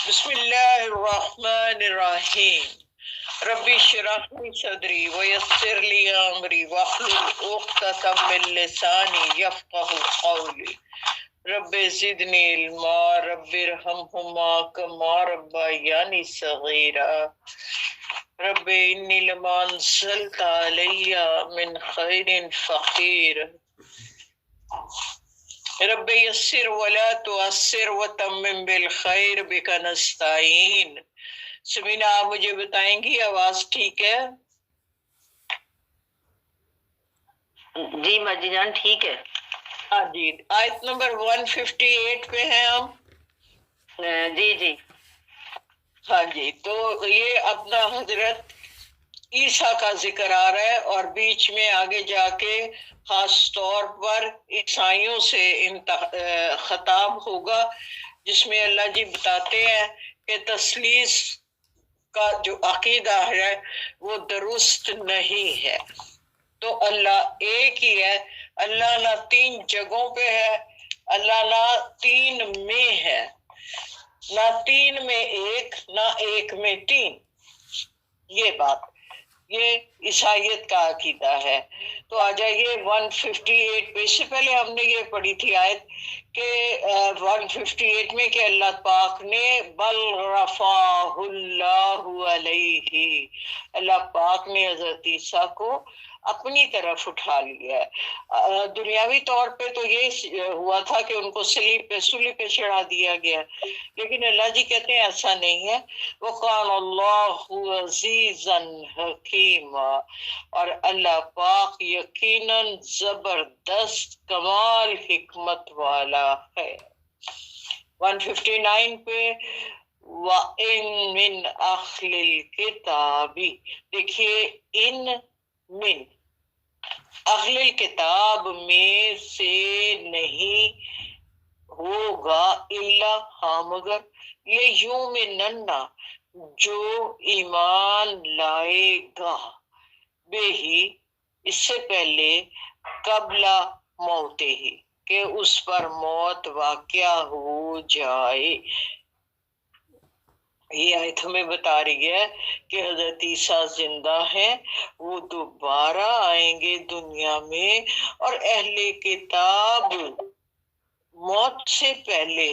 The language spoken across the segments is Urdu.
بسم اللہ الرحمن الرحیم ربی اشرح لی صدری ویسر لی امری واحلل عقدۃ من لسانی یفقهوا قولی رب زدنی علما رب ارحمہما کما ربیانی صغیرا رب انی لما انزلت علی من خیر فقیر رب یسر ولا تعسر وتمم بالخیر بک نستعین۔ سمینا آپ مجھے بتائیں گی آواز ٹھیک ہے؟ جی مجی جان ٹھیک ہے۔ ہاں جی، آیت نمبر 158 پہ ہیں ہم۔ جی جی ہاں جی، تو یہ اپنا حضرت عیسیٰ کا ذکر آ رہا ہے، اور بیچ میں آگے جا کے خاص طور پر عیسائیوں سے خطاب ہوگا، جس میں اللہ جی بتاتے ہیں کہ تثلیث کا جو عقیدہ ہے وہ درست نہیں ہے۔ تو اللہ ایک ہی ہے، اللہ نہ تین جگہوں پہ ہے، اللہ نہ تین میں ہے، نہ تین میں ایک، نہ ایک میں تین۔ یہ بات، یہ عیسائیت کا عقیدہ ہے۔ تو آ جائیے 158 پہ۔ اس سے پہلے ہم نے یہ پڑھی تھی آیت کہ 158 میں کہ اللہ پاک نے بل رفعہ اللہ علیہ، اللہ پاک نے حضرت عیسیٰ کو اپنی طرف اٹھا لیا ہے۔ دنیاوی طور پہ تو یہ ہوا تھا کہ ان کو سولی پہ چڑھا دیا گیا، لیکن اللہ جی کہتے ہیں ایسا نہیں ہے۔ وَقَالَ اللَّهُ عَزِيزًا حَكِيمًا، اور اللہ پاک یقیناً زبردست کمال حکمت والا ہے۔ 159 پہ وَإِن مِّنْ أَهْلِ الْكِتَابِ، دیکھیے ان من اہل الکتاب میں سے نہیں ہوگا الا، ہاں مگر، لیومنن، جو ایمان لائے گا، بے ہی، اس سے پہلے، قبل موت ہی، کہ اس پر موت واقع ہو جائے۔ یہ آیت ہمیں بتا رہی ہے کہ حضرت عیسیٰ زندہ ہیں، وہ دوبارہ آئیں گے دنیا میں، اور اہل کتاب موت سے پہلے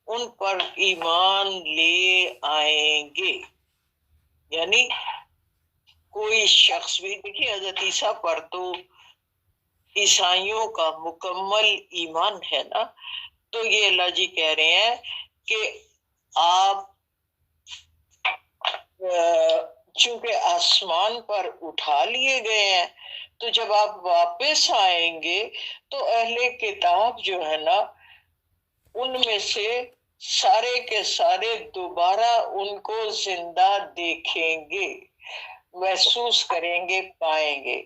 ان پر ایمان لے آئیں گے۔ یعنی کوئی شخص بھی، دیکھیے حضرت عیسیٰ پر تو عیسائیوں کا مکمل ایمان ہے نا، تو یہ اللہ جی کہہ رہے ہیں کہ آپ چونکہ آسمان پر اٹھا لیے گئے ہیں، تو جب آپ واپس آئیں گے تو اہل کتاب جو ہے نا، ان میں سے سارے کے سارے دوبارہ ان کو زندہ دیکھیں گے، محسوس کریں گے، پائیں گے۔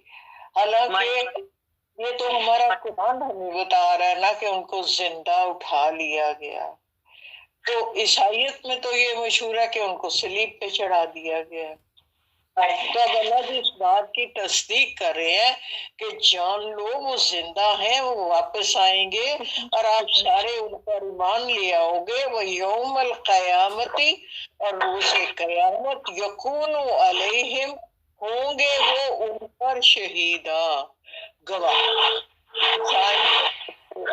حالانکہ یہ تو ہمارا قرآن ہمیں بتا رہا ہے نا کہ ان کو زندہ اٹھا لیا گیا۔ تو عیسائیت میں تو یہ مشہور ہے کہ ان کو صلیب پہ چڑھا دیا گیا۔ تو اب اللہ جی اس بات کی تصدیق کر رہے ہیں کہ جان لو وہ زندہ ہیں، وہ واپس آئیں گے، اور آپ سارے ان پر ایمان لے آؤ گے۔ وہ یوم القیامتی، اور روز قیامت، یکون علیہم، ہوں گے وہ ان پر شہیدا، گواہ۔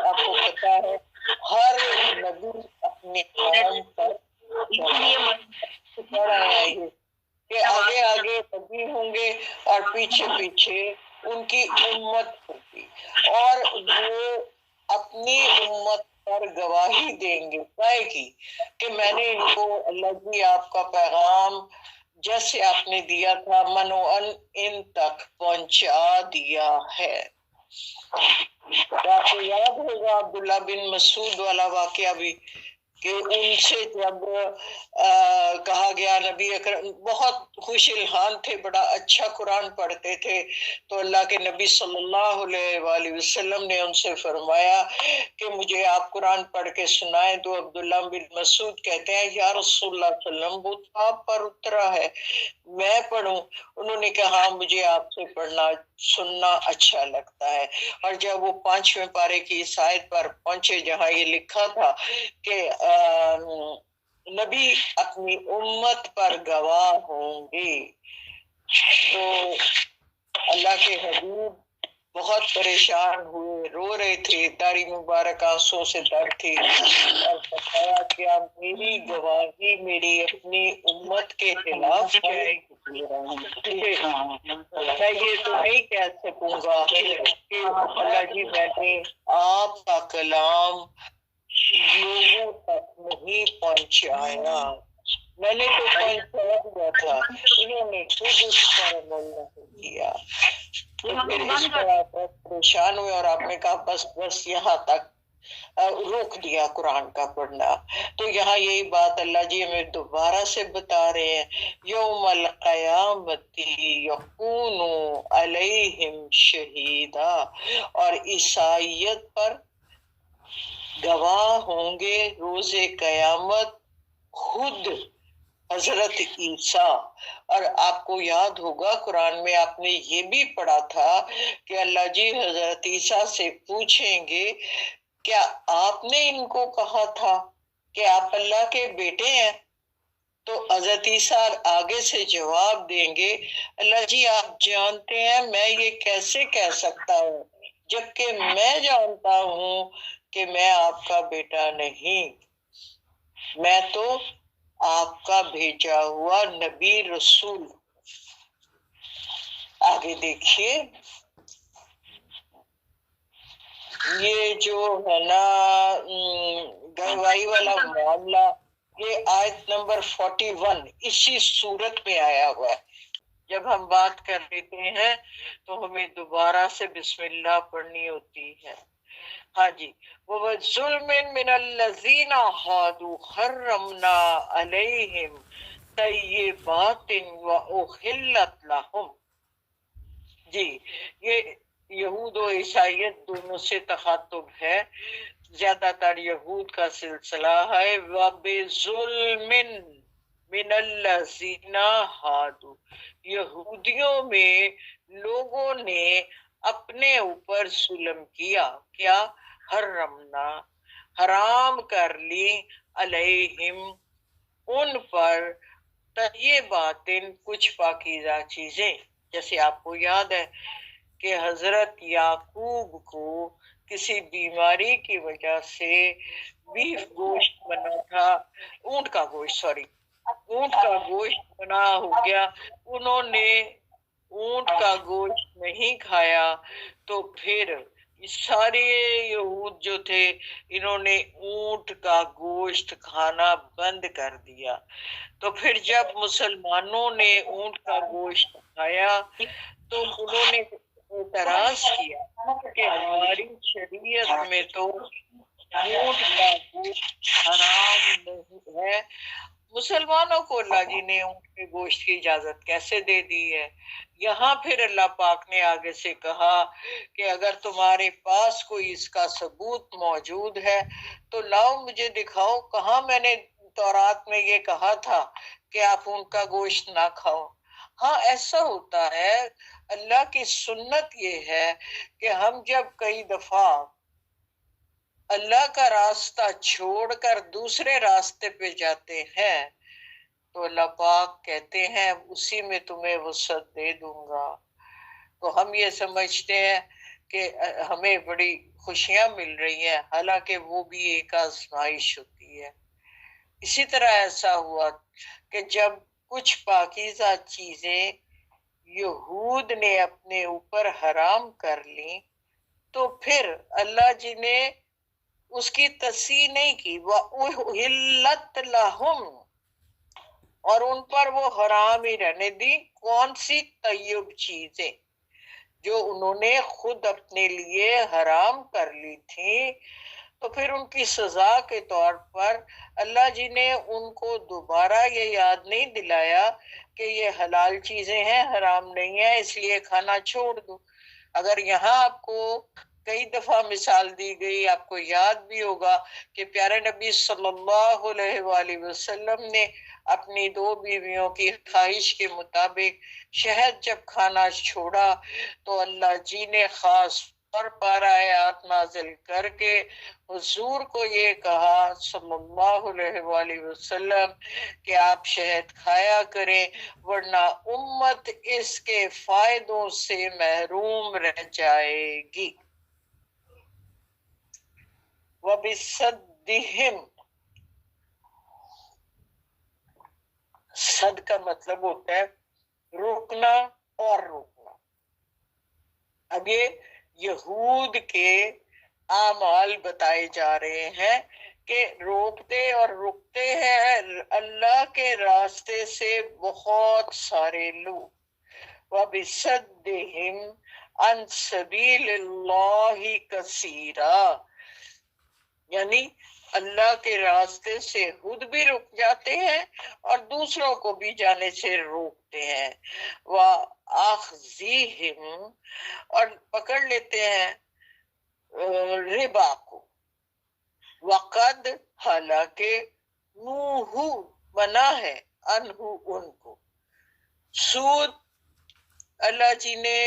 آپ کو پتا ہے ہر نبی اپنے قوم پر پڑھ رہے ہیں کہ آگے آگے نبی ہوں گے اور پیچھے پیچھے ان کی امت ہوگی، اور وہ اپنی امت پر گواہی دیں گے کائے کی کہ میں نے ان کو اللہ جی آپ کا پیغام جیسے آپ نے دیا تھا منوعاً ان تک پہنچا دیا ہے۔ آپ کو یاد ہوگا عبداللہ بن مسعود والا واقعہ بھی، کہ ان سے جب کہا گیا، نبی اکرم بہت خوش الحان تھے، بڑا اچھا قرآن پڑھتے تھے، تو اللہ کے نبی صلی اللہ علیہ وآلہ وسلم نے ان سے فرمایا کہ مجھے آپ قرآن پڑھ کے سنائیں۔ تو عبداللہ بن مسعود کہتے ہیں یا رسول اللہ صلی اللہ علیہ وسلم، وہ تو آپ پر اترا ہے، میں پڑھوں؟ انہوں نے کہا ہاں مجھے آپ سے پڑھنا سننا اچھا لگتا ہے۔ اور جب وہ 5ویں پارے کی اس آیت پر پہنچے جہاں یہ لکھا تھا کہ نبی اپنی امت پر گواہ ہوں گے۔ تو اللہ کے حبیب بہت پریشان ہوئے، رو رہے تھے، داڑھی مبارک آنسوں سے تر تھی، اور بتایا کیا میری گواہی میری اپنی امت کے خلاف جائے گی؟ میں یہ تو نہیں کہہ سکوں گا کہ اللہ جی میں نے آپ کا کلام لوگوں تک نہیں پہنچایا، میں نے تو پہنچا دیا تھا، انہوں نے خود اس پر عمل نہیں کیا۔ پھر اس پر آپ پریشان ہوئے اور آپ نے کہا بس یہاں تک روک دیا قرآن کا پڑھنا۔ تو یہاں یہی بات اللہ جی ہمیں دوبارہ سے بتا رہے ہیں، یوم القیامت یکون علیہم شہیدا، اور عیسائیت پر گواہ ہوں گے روز قیامت خود حضرت عیسیٰ۔ اور آپ کو یاد ہوگا قرآن میں آپ نے یہ بھی پڑھا تھا کہ اللہ جی حضرت عیسیٰ سے پوچھیں گے کیا آپ نے ان کو کہا تھا کہ آپ اللہ کے بیٹے ہیں؟ تو حضرت عیسیٰ آگے سے جواب دیں گے اللہ جی آپ جانتے ہیں میں یہ کیسے کہہ سکتا ہوں جبکہ میں جانتا ہوں کہ میں آپ کا بیٹا نہیں، میں تو آپ کا بھیجا ہوا نبی رسول۔ آگے دیکھیے، یہ جو ہے نا گواہی والا معاملہ، یہ آیت نمبر 41 اسی صورت میں آیا ہوا ہے۔ جب ہم بات کر لیتے ہیں تو ہمیں دوبارہ سے بسم اللہ پڑھنی ہوتی ہے۔ ہاں جی، وَظُلْمٍ مِّنَ الَّذِينَ هَادُوا حَرَّمْنَا عَلَيْهِمْ طَيِّبَاتٍ وَأُحِلَّتْ لَهُمْ۔ جی، یہ یہود و عیسائیت دونوں سے تخاطب ہے، زیادہ تر یہود کا سلسلہ ہے۔ وَبِظُلْمٍ مِّنَ الَّذِينَ هَادُوا، یہودیوں میں لوگوں نے اپنے اوپر ظلم کیا، کیا؟ حرمنا، حرام کر لی، علیہم، ان پر، طیبات، کچھ پاکیزہ چیزیں۔ جیسے آپ کو یاد ہے کہ حضرت یعقوب کو کسی بیماری کی وجہ سے بیف گوشت بنا تھا، اونٹ کا گوشت، اونٹ کا گوشت بنا ہو گیا، انہوں نے اونٹ کا گوشت نہیں کھایا، تو پھر سارے یہود جو تھے انہوں نے اونٹ کا گوشت کھانا بند کر دیا۔ تو پھر جب مسلمانوں نے اونٹ کا گوشت کھایا تو انہوں نے اعتراض کیا کہ ہماری شریعت میں تو اونٹ کا گوشت حرام نہیں ہے، مسلمانوں کو اللہ جی نے اونٹ کے گوشت کی اجازت کیسے دے دی ہے؟ یہاں پھر اللہ پاک نے آگے سے کہا کہ اگر تمہارے پاس کوئی اس کا ثبوت موجود ہے تو لاؤ مجھے دکھاؤ کہاں میں نے تورات میں یہ کہا تھا کہ آپ ان کا گوشت نہ کھاؤ۔ ہاں ایسا ہوتا ہے، اللہ کی سنت یہ ہے کہ ہم جب کئی دفعہ اللہ کا راستہ چھوڑ کر دوسرے راستے پہ جاتے ہیں تو اللہ پاک کہتے ہیں اسی میں تمہیں وسعت دے دوں گا۔ تو ہم یہ سمجھتے ہیں کہ ہمیں بڑی خوشیاں مل رہی ہیں، حالانکہ وہ بھی ایک آزمائش ہوتی ہے۔ اسی طرح ایسا ہوا کہ جب کچھ پاکیزہ چیزیں یہود نے اپنے اوپر حرام کر لیں تو پھر اللہ جی نے اس کی تصحیح نہیں کی، وَأُحِلَّتْ لَهُمْ، اور ان پر وہ حرام ہی رہنے دی۔ کون سی؟ طیب چیزیں جو انہوں نے خود اپنے لیے حرام کر لی تھی۔ تو پھر ان کی سزا کے طور پر اللہ جی نے ان کو دوبارہ یہ یاد نہیں دلایا کہ یہ حلال چیزیں ہیں، حرام نہیں ہے، اس لیے کھانا چھوڑ دو۔ اگر یہاں آپ کو کئی دفعہ مثال دی گئی، آپ کو یاد بھی ہوگا کہ پیارے نبی صلی اللہ علیہ وآلہ وسلم نے اپنی 2 بیویوں کی خواہش کے مطابق شہد جب کھانا چھوڑا تو اللہ جی نے خاص طور پر آیات نازل کر کے حضور کو یہ کہا صلی اللہ علیہ وآلہ وسلم کہ آپ شہد کھایا کریں ورنہ امت اس کے فائدوں سے محروم رہ جائے گی. وَبِصَدِّهِمْ، صد کا مطلب ہوتا ہے روکنا اور روکنا. اب یہ یہود کے اعمال بتائے جا رہے ہیں کہ روکتے اور رکتے ہیں اللہ کے راستے سے بہت سارے لوگ. وَبِصَدِّهِمْ عَنْ سَبِيلِ اللَّهِ كَثِيرًا، یعنی اللہ کے راستے سے خود بھی رک جاتے ہیں اور دوسروں کو بھی جانے سے روکتے ہیں. وَآخْذِهِمْ، اور پکڑ لیتے ہیں ربا کو. وقد، حالانکہ نوحو، منع ہے، انہو، ان کو. سود اللہ جی نے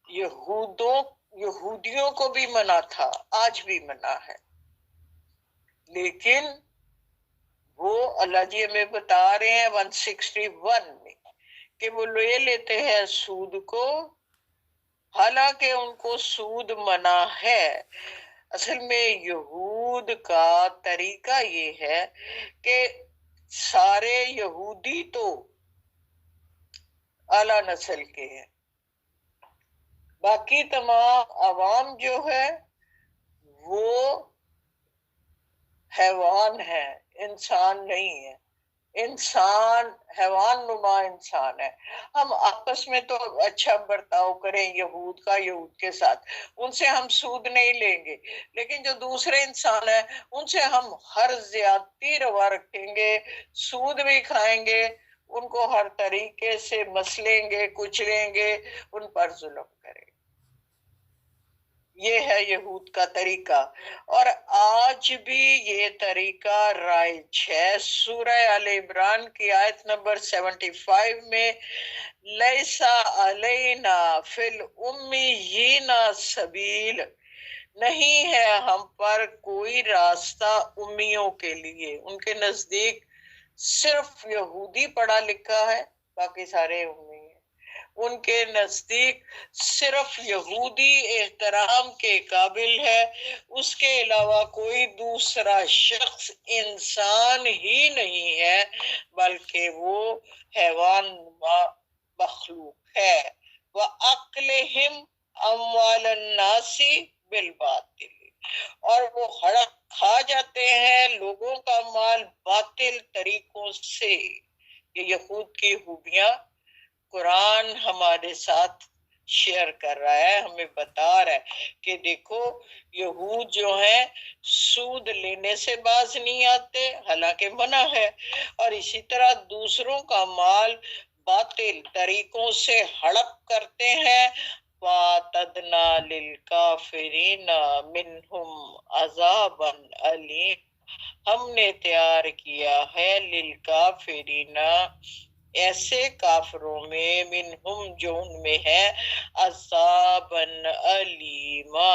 یہودیوں کو بھی منع تھا، آج بھی منع ہے، لیکن وہ اللہ جی ہمیں بتا رہے ہیں 161 میں کہ وہ لے لیتے ہیں سود کو، حالانکہ ان کو سود منع ہے. اصل میں یہود کا طریقہ یہ ہے کہ سارے یہودی تو اعلیٰ نسل کے ہیں، باقی تمام عوام جو ہے وہ حیوان ہے، انسان نہیں ہے. انسان حیوان نما انسان ہے. ہم آپس میں تو اچھا برتاؤ کریں یہود کا یہود کے ساتھ، ان سے ہم سود نہیں لیں گے، لیکن جو دوسرے انسان ہیں ان سے ہم ہر زیادتی روا رکھیں گے، سود بھی کھائیں گے، ان کو ہر طریقے سے مسلیں گے، کچلیں گے، ان پر ظلم کریں گے. یہ ہے یہود کا طریقہ، اور آج بھی یہ طریقہ رائج ہے. سورہ آل عمران کی آیت نمبر 75 میں لیسا علینا فی الامیین سبیل، نہیں ہے ہم پر کوئی راستہ امیوں کے لیے. ان کے نزدیک صرف یہودی پڑھا لکھا ہے، باقی سارے امی ہیں. ان کے نزدیک صرف یہودی احترام کے قابل ہے، اس کے علاوہ کوئی دوسرا شخص انسان ہی نہیں ہے، بلکہ وہ حیوان نما مخلوق ہے. وَأَكْلِهِمْ أَمْوَالَ النَّاسِ بِالْبَاطِلِ، اور وہ ہڑپ کھا جاتے ہیں لوگوں کا مال باطل طریقوں سے. یہ یہود کی خوبیاں قرآن ہمارے ساتھ شیئر کر رہا ہے، ہمیں بتا رہا ہے کہ دیکھو یہود جو ہیں سود لینے سے باز نہیں آتے، حالانکہ منع ہے، اور اسی طرح دوسروں کا مال باطل طریقوں سے ہڑپ کرتے ہیں. وَأَعْتَدْنَا لِلْكَافِرِينَ مِنْهُمْ عَذَابًا أَلِيمًا، ہم نے تیار کیا ہے للکافرین، ایسے کافروں میں، منہم جو ان میں ہے، عذابًا علیما،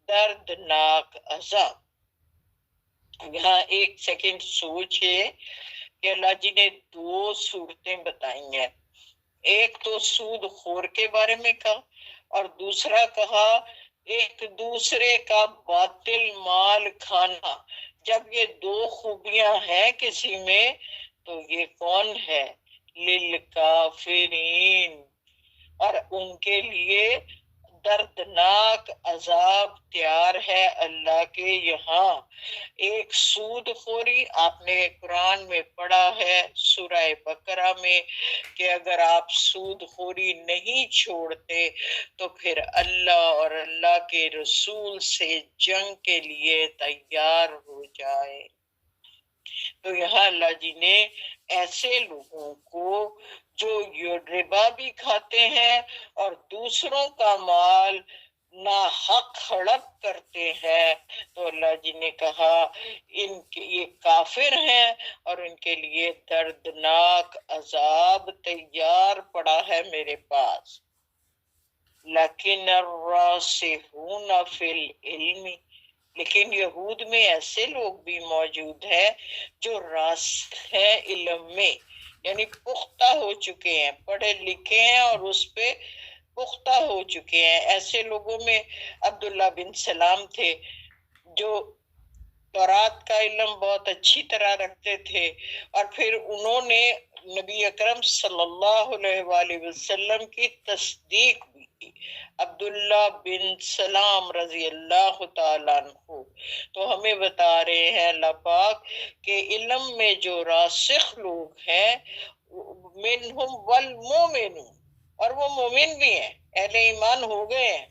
دردناک عذاب. یہاں ایک سیکنڈ سوچے کہ اللہ جی نے دو صورتیں بتائی ہیں، ایک تو سود خور کے بارے میں کہا، اور دوسرا کہا ایک دوسرے کا باطل مال کھانا. جب یہ دو خوبیاں ہیں کسی میں تو یہ کون ہے؟ للکافرین، اور ان کے لیے دردناک عذاب تیار ہے اللہ کے یہاں. ایک سود خوری، آپ نے قرآن میں پڑھا ہے سورہ بقرہ میں کہ اگر آپ سود خوری نہیں چھوڑتے تو پھر اللہ اور اللہ کے رسول سے جنگ کے لیے تیار ہو جائے. تو یہاں اللہ جی نے ایسے لوگوں کو جو ربا بھی کھاتے ہیں اور دوسروں کا مال ناحق ہڑپ کرتے ہیں، تو اللہ جی نے کہا ان کے یہ کافر ہیں اور ان کے لیے دردناک عذاب تیار پڑا ہے میرے پاس. لیکن الراسخون فی العلم، لیکن یہود میں ایسے لوگ بھی موجود ہیں جو راسخ ہیں علم میں، یعنی پختہ ہو چکے ہیں، پڑھے لکھے ہیں اور اس پہ پختہ ہو چکے ہیں۔ ایسے لوگوں میں عبداللہ بن سلام تھے جو تورات کا علم بہت اچھی طرح رکھتے تھے، اور پھر انہوں نے نبی اکرم صلی اللہ علیہ وآلہ وسلم کی تصدیق بھی کی۔ عبداللہ بن سلام رضی اللہ تعالیٰ عنہ تو ہمیں بتا رہے ہیں اللہ پاک کہ علم میں جو راسخ لوگ ہیں منہم والمومنون، اور وہ مومن بھی ہیں، اہل ایمان ہو گئے ہیں،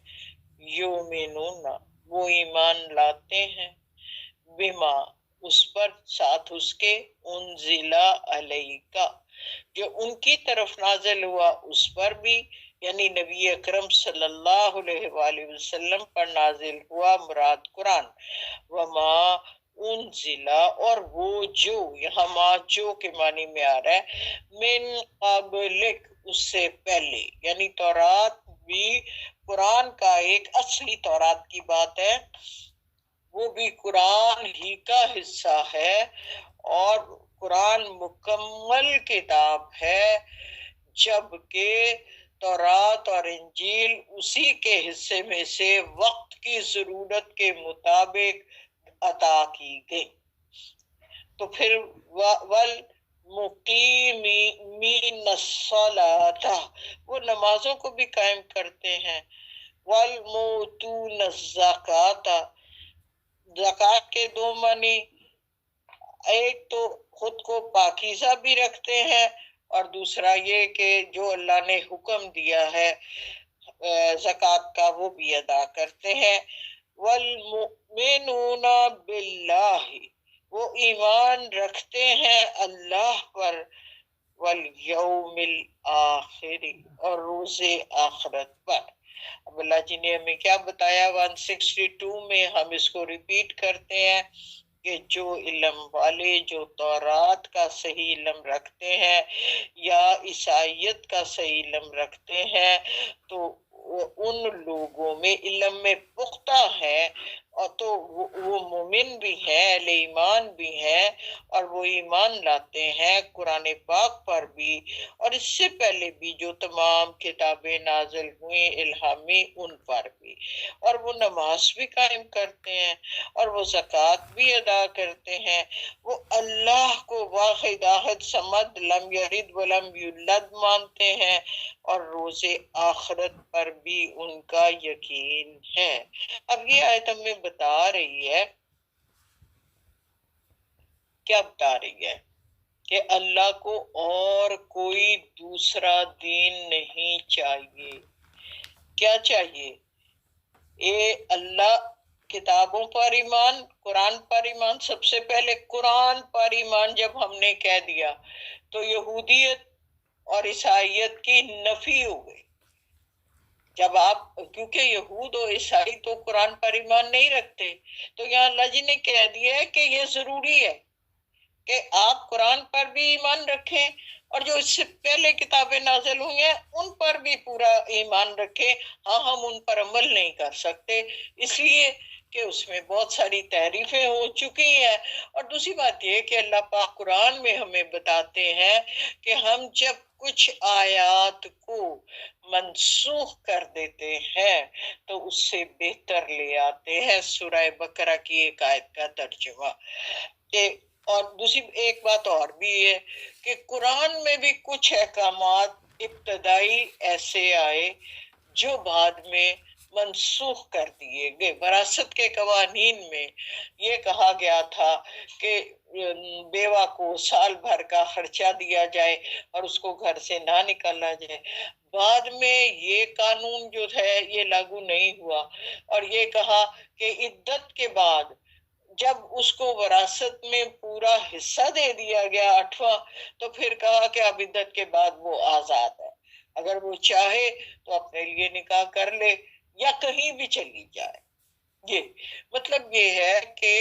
یومنون وہ ایمان لاتے ہیں، بما اس پر، ساتھ اس کے، انزلا علیکا جو ان کی طرف نازل ہوا اس پر بھی، یعنی نبی اکرم صلی اللہ علیہ وآلہ وسلم پر نازل ہوا، مراد قرآن، وما انزلا اور وہ جو، یہاں ما جو کے معنی میں آ رہا ہے، من قبلک اس سے پہلے، یعنی تورات بھی قرآن کا ایک اصلی تورات کی بات ہے، وہ بھی قرآن ہی کا حصہ ہے، اور قرآن مکمل کتاب ہے، جبکہ تورات اور انجیل اسی کے حصے میں سے وقت کی ضرورت کے مطابق عطا کی گئی۔ تو پھر والمقیمین الصلاۃ وہ نمازوں کو بھی قائم کرتے ہیں، والموتون الزکاۃ زکوٰۃ کے دو معنی، ایک تو خود کو پاکیزہ بھی رکھتے ہیں، اور دوسرا یہ کہ جو اللہ نے حکم دیا ہے زکوٰۃ کا وہ بھی ادا کرتے ہیں۔ والمؤمنون باللہ وہ ایمان رکھتے ہیں اللہ پر، والیوم الآخر اور روز آخرت پر۔ اب اللہ جی نے ہمیں کیا بتایا 162 میں، ہم اس کو ریپیٹ کرتے ہیں کہ جو علم والے جو تورات کا صحیح علم رکھتے ہیں یا عیسائیت کا صحیح علم رکھتے ہیں تو ان لوگوں میں علم میں پختہ ہے، اور تو وہ مومن بھی ہیں، اہل ایمان بھی ہیں، اور وہ ایمان لاتے ہیں قرآن پاک پر بھی، اور اس سے پہلے بھی جو تمام کتابیں نازل ہوئیں الہامی ان پر بھی، اور وہ نماز بھی قائم کرتے ہیں، اور وہ زکوٰۃ بھی ادا کرتے ہیں، وہ اللہ کو واحد احد صمد لم یلد ولم یولد مانتے ہیں، اور روز آخرت پر بھی ان کا یقین ہے۔ اب یہ آیت ہمیں بتا رہی ہے، کیا بتا رہی ہے؟ کہ اللہ کو اور کوئی دوسرا دین نہیں چاہیے۔ کیا چاہیے؟ اللہ کتابوں پر ایمان، قرآن پر ایمان، سب سے پہلے قرآن پر ایمان جب ہم نے کہہ دیا تو یہودیت اور عیسائیت کی نفی ہو گئی۔ جب آپ، کیونکہ یہود و عیسائی تو قرآن پر ایمان نہیں رکھتے، تو یہاں اللہ جی نے کہہ دیا ہے کہ یہ ضروری ہے کہ آپ قرآن پر بھی ایمان رکھیں، اور جو اس سے پہلے کتابیں نازل ہوئی ہیں ان پر بھی پورا ایمان رکھیں۔ ہاں ہم ان پر عمل نہیں کر سکتے اس لیے کہ اس میں بہت ساری تحریفیں ہو چکی ہیں، اور دوسری بات یہ کہ اللہ پاک قرآن میں ہمیں بتاتے ہیں کہ ہم جب کچھ آیات کو منسوخ کر دیتے ہیں تو اس سے بہتر لے آتے ہیں۔ سورہ بقرہ کی ایک آیت کا ترجمہ کہ، اور دوسری ایک بات اور بھی ہے کہ قرآن میں بھی کچھ احکامات ابتدائی ایسے آئے جو بعد میں منسوخ کر دیے گئے۔ وراثت کے قوانین میں یہ کہا گیا تھا کہ بیوہ کو سال بھر کا خرچہ دیا جائے اور اس کو گھر سے نہ نکالا جائے، بعد میں یہ قانون جو ہے یہ لاگو نہیں ہوا، اور یہ کہا کہ عدت کے بعد جب اس کو وراثت میں پورا حصہ دے دیا گیا 8واں، تو پھر کہا کہ اب عدت کے بعد وہ آزاد ہے، اگر وہ چاہے تو اپنے لیے نکاح کر لے یا کہیں بھی چلی جائے۔ یہ مطلب یہ ہے کہ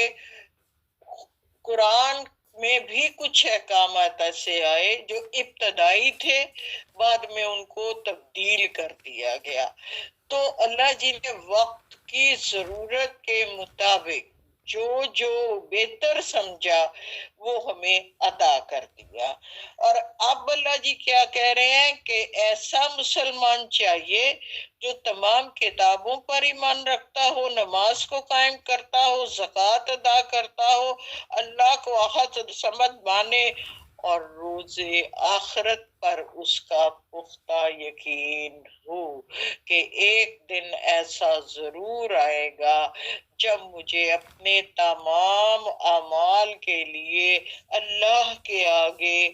قرآن میں بھی کچھ احکامات ایسے آئے جو ابتدائی تھے، بعد میں ان کو تبدیل کر دیا گیا. تو اللہ جی نے وقت کی ضرورت کے مطابق جو بہتر سمجھا وہ ہمیں عطا کر دیا. اور اب اللہ جی کیا کہہ رہے ہیں کہ ایسا مسلمان چاہیے جو تمام کتابوں پر ایمان رکھتا ہو، نماز کو قائم کرتا ہو، زکوٰۃ ادا کرتا ہو، اللہ کو احد صمد مانے، اور روز آخرت پر اس کا پختہ یقین ہو کہ ایک دن ایسا ضرور آئے گا جب مجھے اپنے تمام اعمال کے لیے اللہ کے آگے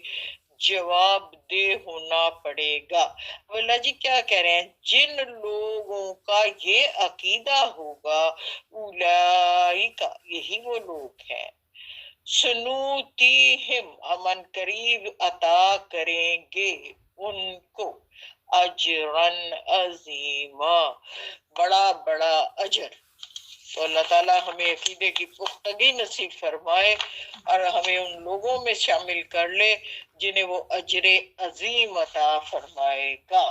جواب دہ ہونا پڑے گا. اللہ جی کیا کہہ رہے ہیں؟ جن لوگوں کا یہ عقیدہ ہوگا، اولئک، یہی وہ لوگ ہیں، سنوتیہم، ہم ان قریب عطا کریں گے ان کو، اجرن عظیما، بڑا بڑا اجر. تو اللہ تعالیٰ ہمیں عقیدے کی پختگی نصیب فرمائے اور ہمیں ان لوگوں میں شامل کر لے جنہیں وہ اجر عظیم عطا فرمائے گا.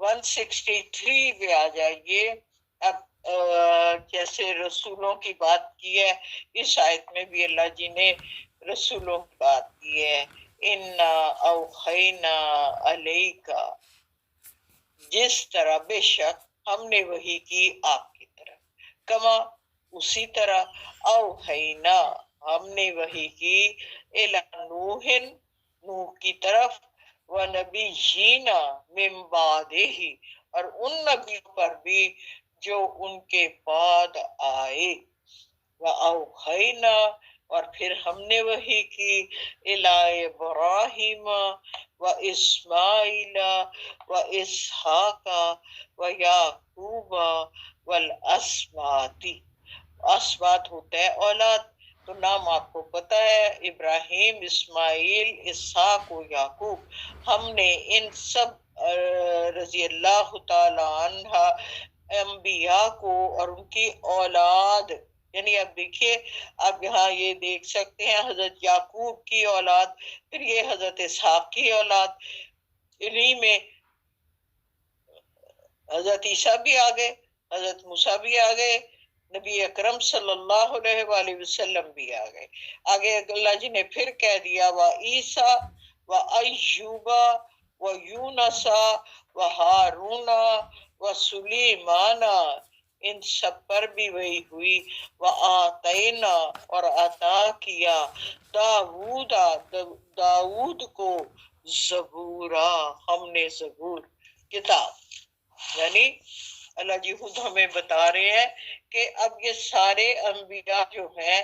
163 پہ آ جائیے. اب جیسے رسولوں کی بات کی ہے، اس آیت میں بھی اللہ جی نے رسولوں کی بات کی ہے. اِنَّا أَوْحَيْنَا عَلَيْكَ، جس طرح، بے شک ہم نے وحی کی آپ کی طرف، کما، اسی طرح، اوحینا، ہم نے وحی کی، الی نوح، نوح کی طرف، ونبینا من بعدہ، اور ان نبیوں پر بھی جو ان کے بعد آئے، وَأَوْحَيْنَا، اور پھر ہم نے وحی کی، الی ابراہیم وَإِسْمَاعِيلَ وَإِسْحَاقَ وَيَعْقُوبَ وَالْأَسْبَاطِ. اسباط ہوتا ہے اولاد، تو نام آپ کو پتہ ہے، ابراہیم، اسماعیل، اسحاق و یعقوب. ہم نے ان سب رضی اللہ تعالی عنہ انبیاء کو اور ان کی اولاد، یعنی اب دیکھیے، اب یہاں یہ دیکھ سکتے ہیں حضرت یعقوب کی اولاد، پھر یہ حضرت اسحاق کی اولاد، انہی میں حضرت عیسیٰ بھی آ گئے، حضرت موسیٰ بھی آ گئے، نبی اکرم صلی اللہ علیہ وآلہ وسلم بھی آ گئے. آگے اللہ جی نے پھر کہہ دیا، وَعیسیٰ وَأَیوب وَیونس وَہارون وَسلیمان، ان سب پر بھی وہی ہوئی. وَآتَینا، اور عطا کیا، داؤد کو، زبورا، ہم نے زبور کتاب. یعنی اللہ جی خود ہمیں بتا رہے ہیں کہ اب یہ سارے انبیاء جو ہیں،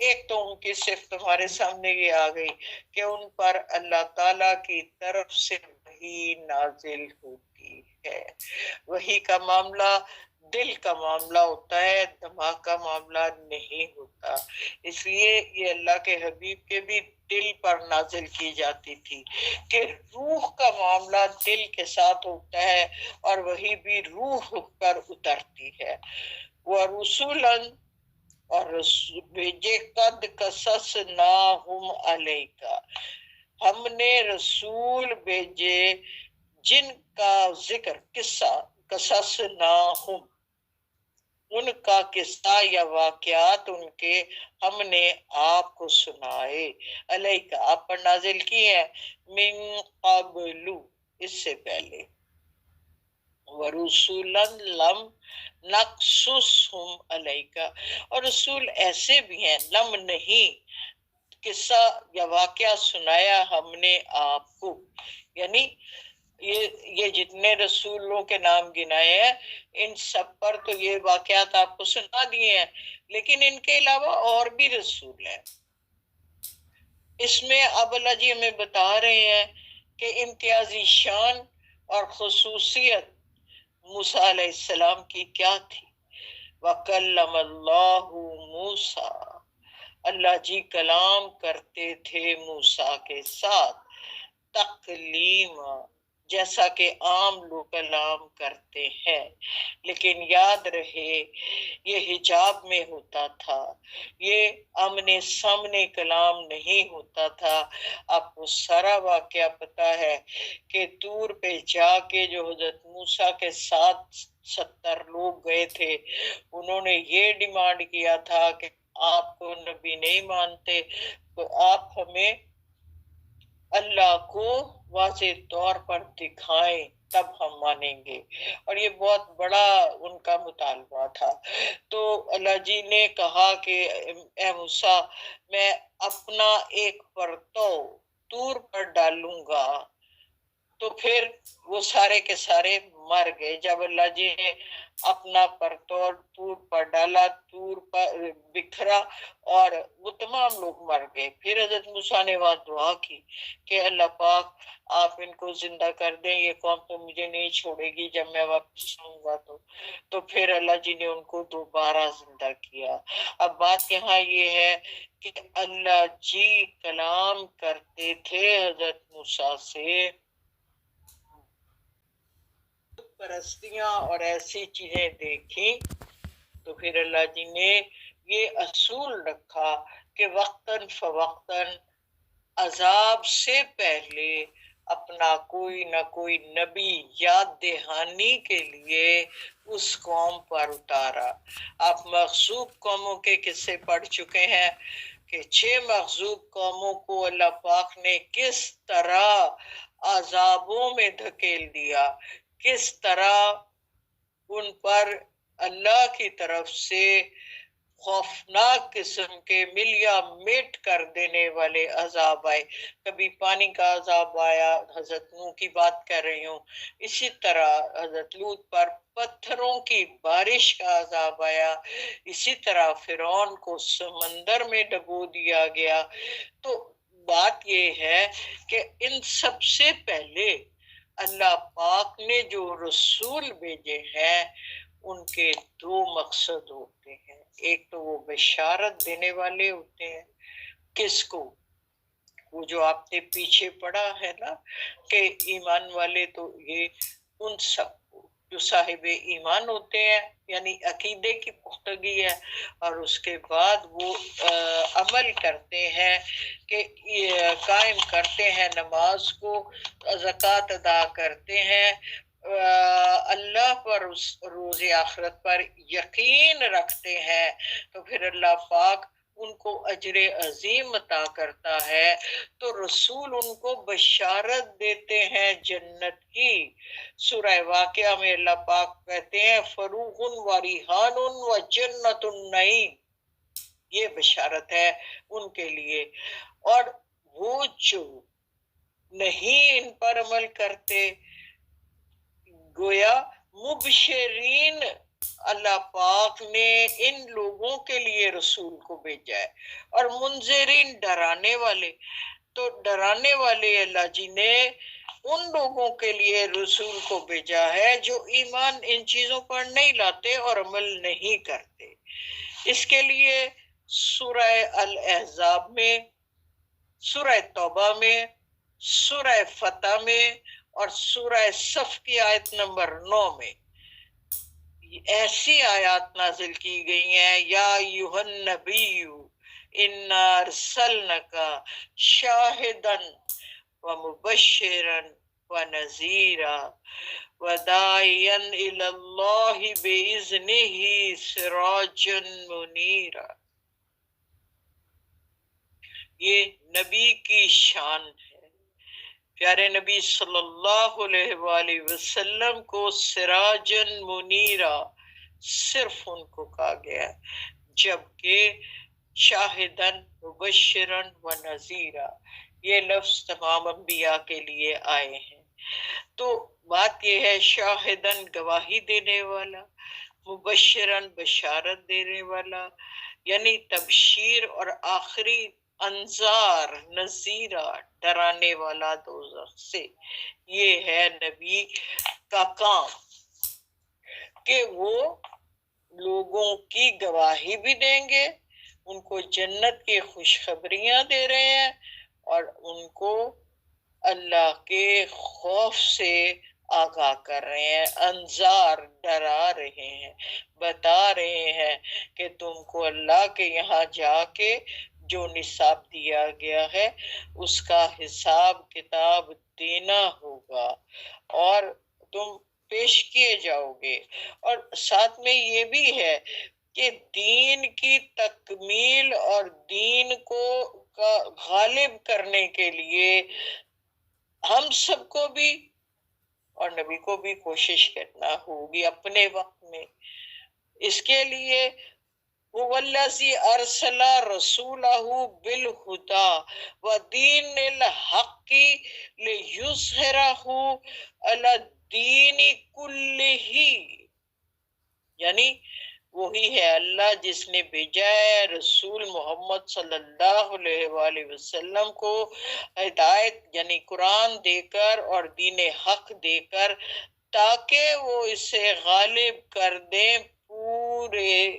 ایک تو ان کی صفت ہمارے سامنے یہ آ گئی کہ ان پر اللہ تعالی کی طرف سے وحی نازل ہوتی ہے. وحی کا معاملہ دل کا معاملہ ہوتا ہے، دماغ کا معاملہ نہیں ہوتا. اس لیے یہ اللہ کے حبیب کے بھی دل پر نازل کی جاتی تھی کہ روح کا معاملہ دل کے ساتھ ہوتا ہے اور وہی بھی روح پر اترتی ہے. وَرُسُلًا، اور بھیجے، قد قصصناہم علیک، ہم نے رسول بھیجے جن کا ذکر، قصہ، قصصناہم، ان کا قصہ یا واقعات ان کے ہم نے آپ کو سنائے، علیک، آپ پر نازل کی ہے، من قبل، اس سے پہلے، وَرُسُلًا لَمْ نَقْصُصْهُمْ عَلَيْكَ، اور رسول ایسے بھی ہیں، لم نہیں، قصہ یا واقعہ سنایا ہم نے آپ کو. یعنی یہ جتنے رسولوں کے نام گنائے ہیں، ان سب پر تو یہ واقعات آپ کو سنا دیے ہیں، لیکن ان کے علاوہ اور بھی رسول ہیں. اس میں اب اللہ جی ہمیں بتا رہے ہیں کہ امتیازی شان اور خصوصیت موسیٰ علیہ السلام کی کیا تھی. وَكَلَّمَ اللَّهُ مُوسَىٰ، اللہ جی کلام کرتے تھے موسیٰ کے ساتھ، تکلیم، جیسا کہ عام لوگ کلام کرتے ہیں، لیکن یاد رہے یہ حجاب میں ہوتا تھا، یہ آمنے سامنے کلام نہیں ہوتا تھا۔ آپ کو سارا واقعہ پتا ہے کہ طور پہ جا کے جو حضرت موسیٰ کے ساتھ 70 لوگ گئے تھے، انہوں نے یہ ڈیمانڈ کیا تھا کہ آپ کو نبی نہیں مانتے تو آپ ہمیں اللہ کو واضح طور پر دکھائیں، تب ہم مانیں گے، اور یہ بہت بڑا ان کا مطالبہ تھا۔ تو اللہ جی نے کہا کہ اے موسیٰ، میں اپنا ایک پرتو طور پر ڈالوں گا، تو پھر وہ سارے کے سارے مر گئے۔ جب اللہ جی نے اپنا پرتور طور پر ڈالا، طور پر بکھرا اور وہ تمام لوگ مر گئے۔ پھر حضرت موسیٰ نے وہاں دعا کی کہ اللہ پاک آپ ان کو زندہ کر دیں، یہ قوم تو مجھے نہیں چھوڑے گی جب میں واپس آؤں گا تو پھر اللہ جی نے ان کو دوبارہ زندہ کیا۔ اب بات یہاں یہ ہے کہ اللہ جی کلام کرتے تھے حضرت موسیٰ سے، پرستیاں اور ایسی چیزیں دیکھیں، تو پھر اللہ جی نے یہ اصول رکھا کہ وقتاً فوقتاً عذاب سے پہلے اپنا کوئی نہ کوئی نبی یاد دہانی کے لیے اس قوم پر اتارا۔ آپ مغصوب قوموں کے قصے پڑھ چکے ہیں کہ 6 مغصوب قوموں کو اللہ پاک نے کس طرح عذابوں میں دھکیل دیا، کس طرح ان پر اللہ کی طرف سے خوفناک قسم کے ملیا میٹ کر دینے والے عذاب آئے۔ کبھی پانی کا عذاب آیا، حضرت نوح کی بات کر رہی ہوں، اسی طرح حضرت لوط پر پتھروں کی بارش کا عذاب آیا، اسی طرح فرعون کو سمندر میں ڈبو دیا گیا۔ تو بات یہ ہے کہ ان سب سے پہلے اللہ پاک نے جو رسول بھیجے ہیں ان کے 2 مقصد ہوتے ہیں۔ ایک تو وہ بشارت دینے والے ہوتے ہیں، کس کو؟ وہ جو آپ نے پیچھے پڑھا ہے نا کہ ایمان والے، تو یہ ان سب کو جو صاحب ایمان ہوتے ہیں، یعنی عقیدے کی پختگی ہے، اور اس کے بعد وہ عمل کرتے ہیں کہ قائم کرتے ہیں نماز کو، زکوٰۃ ادا کرتے ہیں، اللہ پر، اس روز آخرت پر یقین رکھتے ہیں، تو پھر اللہ پاک ان کو اجر عظیم عطا کرتا ہے۔ تو رسول ان کو بشارت دیتے ہیں جنت کی۔ سورہ واقعہ میں اللہ پاک کہتے ہیں فروح و ریحان و جنت النعیم، یہ بشارت ہے ان کے لیے۔ اور وہ جو نہیں ان پر عمل کرتے، گویا مبشرین اللہ پاک نے ان لوگوں کے لیے رسول کو بھیجا ہے، اور منذرین ڈرانے والے، تو ڈرانے والے اللہ جی نے ان لوگوں کے لیے رسول کو بھیجا ہے جو ایمان ان چیزوں پر نہیں لاتے اور عمل نہیں کرتے۔ اس کے لیے سورہ الاحزاب میں، سورہ توبہ میں، سورہ فتح میں اور سورہ صف کی آیت نمبر 9 میں ایسی آیات نازل کی گئی ہیں، یا ایھا النبی انا ارسلنک شاہدا ومبشرا ونذیرا وداعیا الی اللہ باذنہ سراجا منیرا۔ یہ نبی کی شان ہے۔ پیارے نبی صلی اللہ علیہ وآلہ وسلم کو سراجن منیرا صرف ان کو کہا گیا، جبکہ شاہدن مبشرن و نذیرا یہ لفظ تمام انبیاء کے لیے آئے ہیں۔ تو بات یہ ہے، شاہدن گواہی دینے والا، مبشرن بشارت دینے والا، یعنی تبشیر، اور آخری انذار نذیرہ ڈرانے والا دوزخ سے۔ یہ ہے نبی کا کام کہ وہ لوگوں کی گواہی بھی دیں گے، ان کو جنت کی خوشخبریاں دے رہے ہیں، اور ان کو اللہ کے خوف سے آگاہ کر رہے ہیں، انذار ڈرا رہے ہیں، بتا رہے ہیں کہ تم کو اللہ کے یہاں جا کے جو نصاب دیا گیا ہے اس کا حساب کتاب دینا ہوگا اور تم پیش کیے جاؤ گے۔ اور ساتھ میں یہ بھی ہے کہ دین کی تکمیل اور دین کو غالب کرنے کے لیے ہم سب کو بھی اور نبی کو بھی کوشش کرنا ہوگی اپنے وقت میں۔ اس کے لیے هو الذی ارسل رسولہ بالہدی ودین الحق لیظہرہ علی الدین کلہ، یعنی وہی ہے اللہ جس نے بھیجا ہے رسول محمد صلی اللہ علیہ وآلہ وسلم کو ہدایت یعنی قرآن دے کر اور دین حق دے کر، تاکہ وہ اسے غالب کر دیں پورے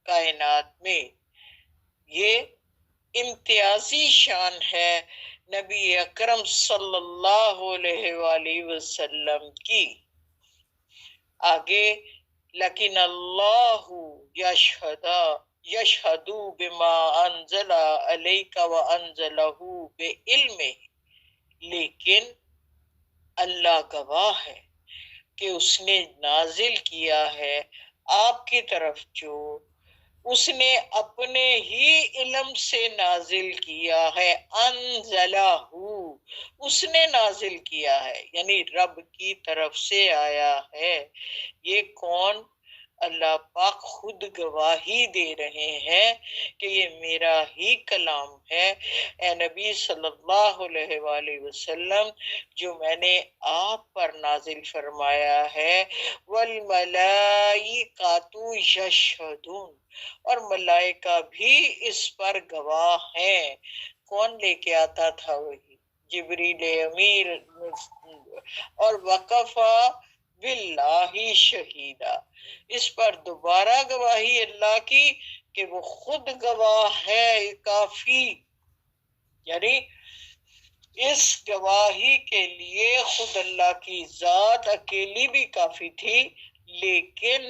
کائنات میں۔ یہ امتیازی شان ہے نبی اکرم صلی اللہ علیہ وآلہ وسلم کی۔ آگے لیکن اللہ یشہد بما انزل علیک وانزلہ بعلمہ، لیکن اللہ گواہ ہے کہ اس نے نازل کیا ہے آپ کی طرف جو اس نے اپنے ہی علم سے نازل کیا ہے، انزلہ اس نے نازل کیا ہے یعنی رب کی طرف سے آیا ہے۔ یہ کون؟ اللہ پاک خود گواہی دے رہے ہیں کہ یہ میرا ہی کلام ہے، اے نبی صلی اللہ علیہ وآلہ وسلم، جو میں نے آپ پر نازل فرمایا ہے۔ والملائکۃ یشہدون، اور ملائکہ بھی اس پر گواہ ہیں۔ کون لے کے آتا تھا؟ وہی جبریل امیر، اور وکفیٰ باللہ شہیدا، اس پر دوبارہ گواہی اللہ کی کہ وہ خود گواہ ہے کافی، یعنی اس گواہی کے لیے خود اللہ کی ذات اکیلی بھی کافی تھی، لیکن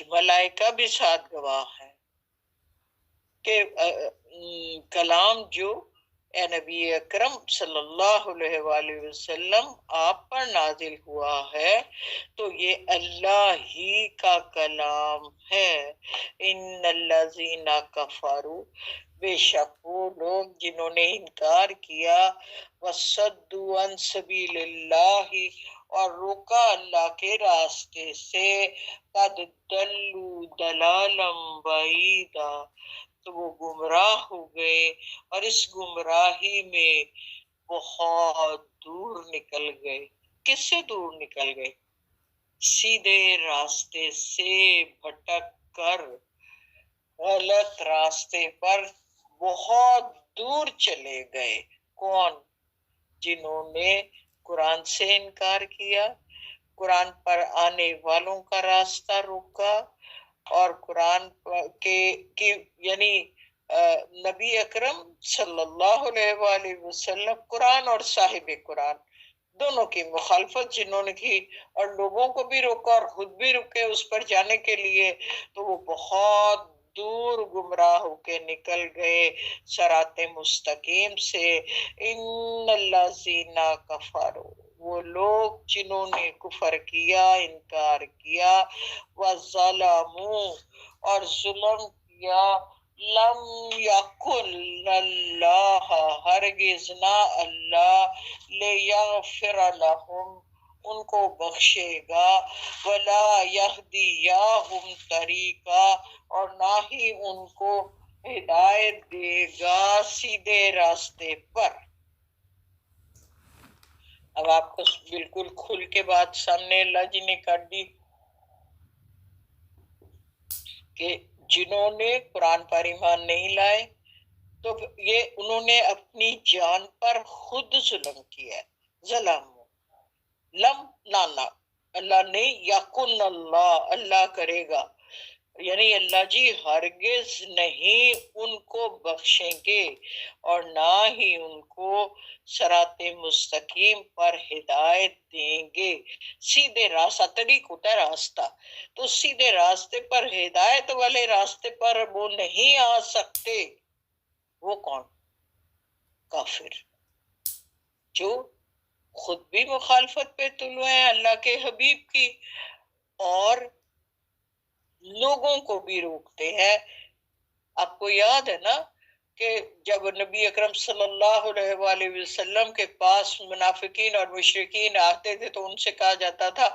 ملائکہ بھی ساتھ گواہ ہیں کہ کلام جو اے نبی اکرم صلی اللہ علیہ وآلہ وسلم آپ پر نازل ہوا ہے تو یہ اللہ ہی کا کلام ہے۔ ان الذین کفروا، بے شک وہ لوگ جنہوں نے انکار کیا، وصدوا عن سبیل اللہ، اور روکا اللہ کے راستے سے، قد ضلوا ضلالا بعیدا، تو وہ گمراہ ہو گئے اور اس گمراہی میں بہت دور نکل گئے۔ کس سے دور نکل گئے؟ سیدھے راستے سے بھٹک کر غلط راستے پر بہت دور چلے گئے۔ کون؟ جنہوں نے قرآن سے انکار کیا، قرآن پر آنے والوں کا راستہ روکا، اور قرآن کے یعنی نبی اکرم صلی اللہ علیہ وآلہ وسلم، قرآن اور صاحب قرآن دونوں کی مخالفت جنہوں نے کی، اور لوگوں کو بھی روکا اور خود بھی رکے اس پر جانے کے لیے، تو وہ بہت دور گمراہ ہو کے نکل گئے صراط مستقیم سے۔ ان الذین کفروا، وہ لوگ جنہوں نے کفر کیا، انکار کیا، وظلموا، اور ظلم کیا، لم یکن اللہ، ہرگز نہ اللہ، لیغفر لہم، ان کو بخشے گا، ولا یہدیہم طریقا، اور نہ ہی ان کو ہدایت دے گا سیدھے راستے پر۔ اب آپ کو بالکل کھل کے بات سامنے اللہ جی نے کر دی کہ جنہوں نے قرآن پر ایمان نہیں لائے تو یہ انہوں نے اپنی جان پر خود ظلم کیا ہے۔ ظلم لم نانا اللہ نہیں، یقن اللہ، اللہ کرے گا، یعنی اللہ جی ہرگز نہیں ان کو بخشیں گے اور نہ ہی ان کو صراط مستقیم پر ہدایت دیں گے. سیدھے راستہ، طریق ہوتا ہے راستہ، تو سیدھے راستے پر، ہدایت والے راستے پر وہ نہیں آ سکتے. وہ کون؟ کافر، جو خود بھی مخالفت پہ تلے ہیں اللہ کے حبیب کی، اور لوگوں کو بھی روکتے ہیں. آپ کو یاد ہے نا کہ جب نبی اکرم صلی اللہ علیہ وآلہ وسلم کے پاس منافقین اور مشرکین آتے تھے تو ان سے کہا جاتا تھا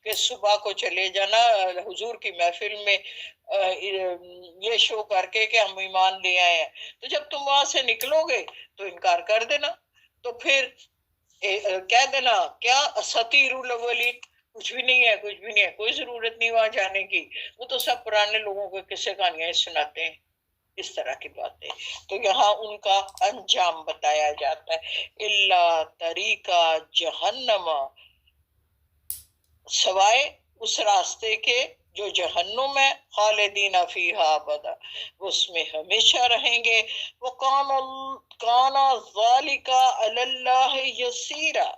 کہ صبح کو چلے جانا حضور کی محفل میں یہ شو کر کے کہ ہم ایمان لے آئے ہیں، تو جب تم وہاں سے نکلو گے تو انکار کر دینا، تو پھر کہہ دینا کیا اساطیر الاولین، کچھ بھی نہیں ہے، کچھ بھی نہیں ہے، کوئی ضرورت نہیں وہاں جانے کی، وہ تو سب پرانے لوگوں کو قصے کہانیاں سناتے ہیں، اس طرح کی باتیں. تو یہاں ان کا انجام بتایا جاتا ہے، اللہ طریقہ جہنم، سوائے اس راستے کے جو جہنم ہے، خالدین فیہا ابدا، اس میں ہمیشہ رہیں گے. وَكَانَ ذَلِكَ عَلَى اللَّهِ يَسِيرًا،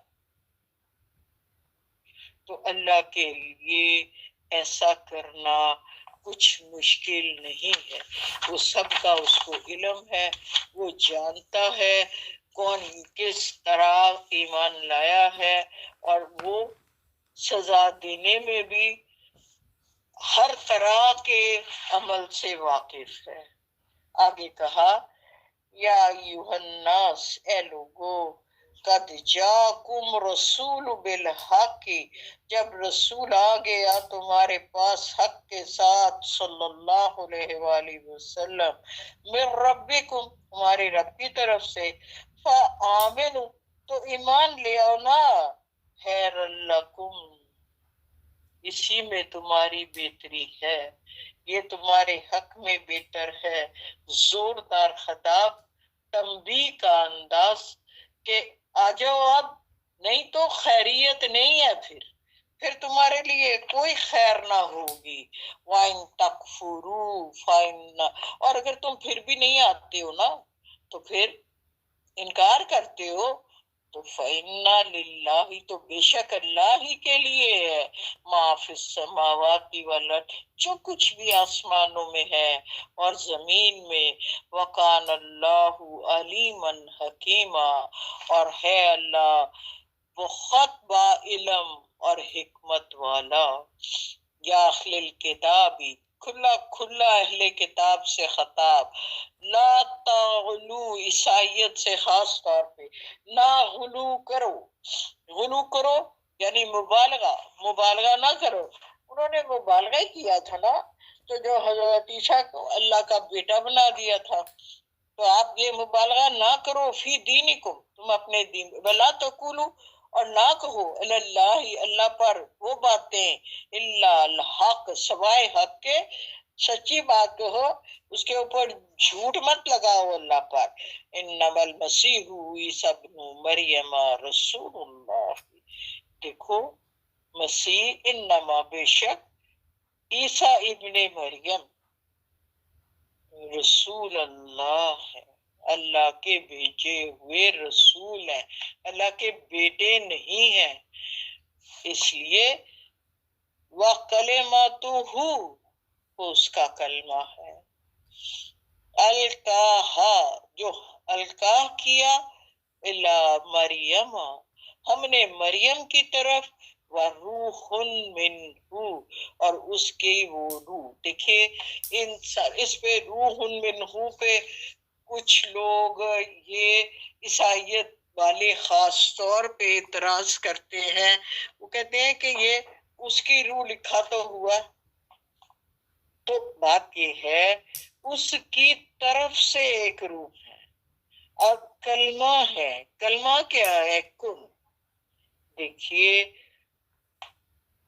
تو اللہ کے لیے ایسا کرنا کچھ مشکل نہیں ہے. وہ سب کا اس کو علم ہے، وہ جانتا ہے کون کس طرح ایمان لایا ہے، اور وہ سزا دینے میں بھی ہر طرح کے عمل سے واقف ہے. آگے کہا یا ایھا الناس، اے لوگو، قد جاکم رسول بالحق، جب رسول آ گیا تمہارے پاس حق کے ساتھ، صلی اللہ علیہ وآلہ وسلم، من ربکم، تمہارے رب کی طرف سے، فآمنوا، تو ایمان لے آؤ نا، خیر لکم، اسی میں تمہاری بہتری ہے، یہ تمہارے حق میں بہتر ہے. زوردار خطاب، تنبیہ کا انداز کہ آ جاؤ اب، نہیں تو خیریت نہیں ہے، پھر تمہارے لیے کوئی خیر نہ ہوگی. وَإِن تَكْفُرُوا فَإِنَّ، اور اگر تم پھر بھی نہیں آتے ہو نا، تو پھر انکار کرتے ہو، تو فَإِنَّ لِلَّهِ، تو بے شک اللہ ہی کے لیے ہے، مَا فِي السَّمَاوَاتِ وَالْأَرْضِ، جو کچھ بھی آسمانوں میں ہے اور زمین میں، وَكَانَ اللَّهُ عَلِيمًا حَكِيمًا، اور ہے اللہ بہت با علم اور حکمت والا. یا اہل الکتاب، کھلا کھلا اہل کتاب سے خطاب، لا تغلو، عیسائیت سے خاص طور پہ، نہ غلو کرو. غلو کرو یعنی مبالغہ نہ کرو. انہوں نے مبالغہ کیا تھا نا، تو جو حضرت عیسیٰ کو اللہ کا بیٹا بنا دیا تھا، تو آپ یہ مبالغہ نہ کرو فی دینکم، تم اپنے دین، ولا تقولو، اور نہ کہو، اللہ اللہ پر وہ باتیں، الا الحق، سوائے حق کے، سچی بات کہو، اس کے اوپر جھوٹ مت لگاؤ اللہ پر. انما المسیح عیسی ابن مریم رسول اللہ، دیکھو مسیح، انما بے شک، عیسی ابن مریم رسول اللہ ہے، اللہ کے بھیجے ہوئے رسول ہیں، اللہ کے بیٹے نہیں ہیں. اس لیے وَكَلِمَتُهُ، وہ اس کا کلمہ ہے، القاہا، جو القاہ کیا، الا مریم، ہم نے مریم کی طرف، وروح منہ، اور اس کی وہ روح. دیکھیے اس پہ روح منہ پہ کچھ لوگ یہ عیسائیت والے خاص طور پہ اعتراض کرتے ہیں. وہ کہتے ہیں کہ یہ اس کی روح لکھا تو ہوا، تو بات یہ ہے اس کی طرف سے ایک روح ہے، اور کلمہ ہے. کلمہ کیا ہے؟ کن. دیکھیے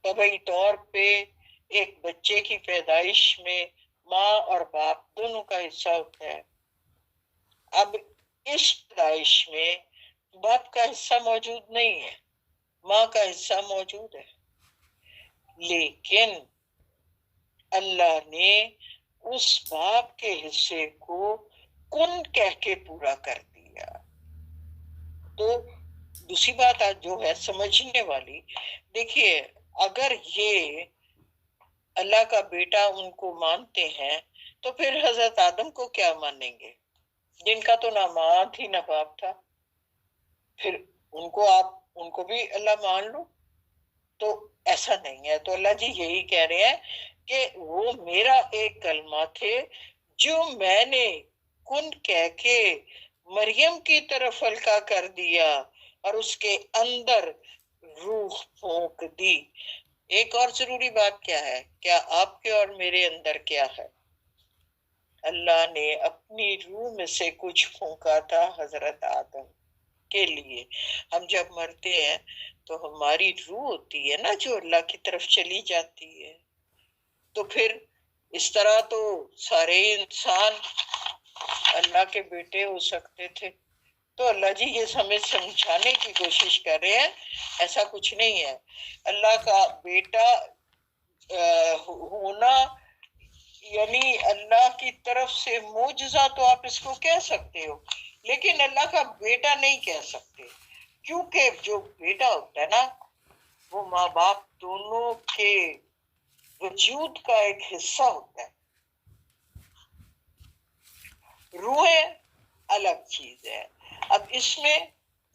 طبعی طور پہ ایک بچے کی پیدائش میں ماں اور باپ دونوں کا حصہ ہوتا ہے. اب اس پیدائش میں باپ کا حصہ موجود نہیں ہے، ماں کا حصہ موجود ہے، لیکن اللہ نے اس باپ کے حصے کو کن کہہ کے پورا کر دیا. تو دوسری بات جو ہے سمجھنے والی، دیکھیے اگر یہ اللہ کا بیٹا ان کو مانتے ہیں تو پھر حضرت آدم کو کیا مانیں گے، جن کا تو نہ ماں تھی نہ باپ تھا؟ پھر ان کو بھی اللہ مان لو. تو ایسا نہیں ہے. تو اللہ جی یہی کہہ رہے ہیں کہ وہ میرا ایک کلمہ تھے جو میں نے کن کہہ کے مریم کی طرف ہلکا کر دیا اور اس کے اندر روح پھونک دی. ایک اور ضروری بات کیا ہے، کیا آپ کے اور میرے اندر کیا ہے؟ اللہ نے اپنی روح میں سے کچھ پھونکا تھا حضرت آدم کے لیے. ہم جب مرتے ہیں تو ہماری روح ہوتی ہے نا جو اللہ کی طرف چلی جاتی ہے. تو پھر اس طرح تو سارے انسان اللہ کے بیٹے ہو سکتے تھے. تو اللہ جی یہ سمجھانے کی کوشش کر رہے ہیں ایسا کچھ نہیں ہے. اللہ کا بیٹا ہونا یعنی اللہ کی طرف سے معجزہ تو آپ اس کو کہہ سکتے ہو، لیکن اللہ کا بیٹا نہیں کہہ سکتے، کیونکہ جو بیٹا ہوتا ہے نا وہ ماں باپ دونوں کے وجود کا ایک حصہ ہوتا ہے. روحیں الگ چیز ہے. اب اس میں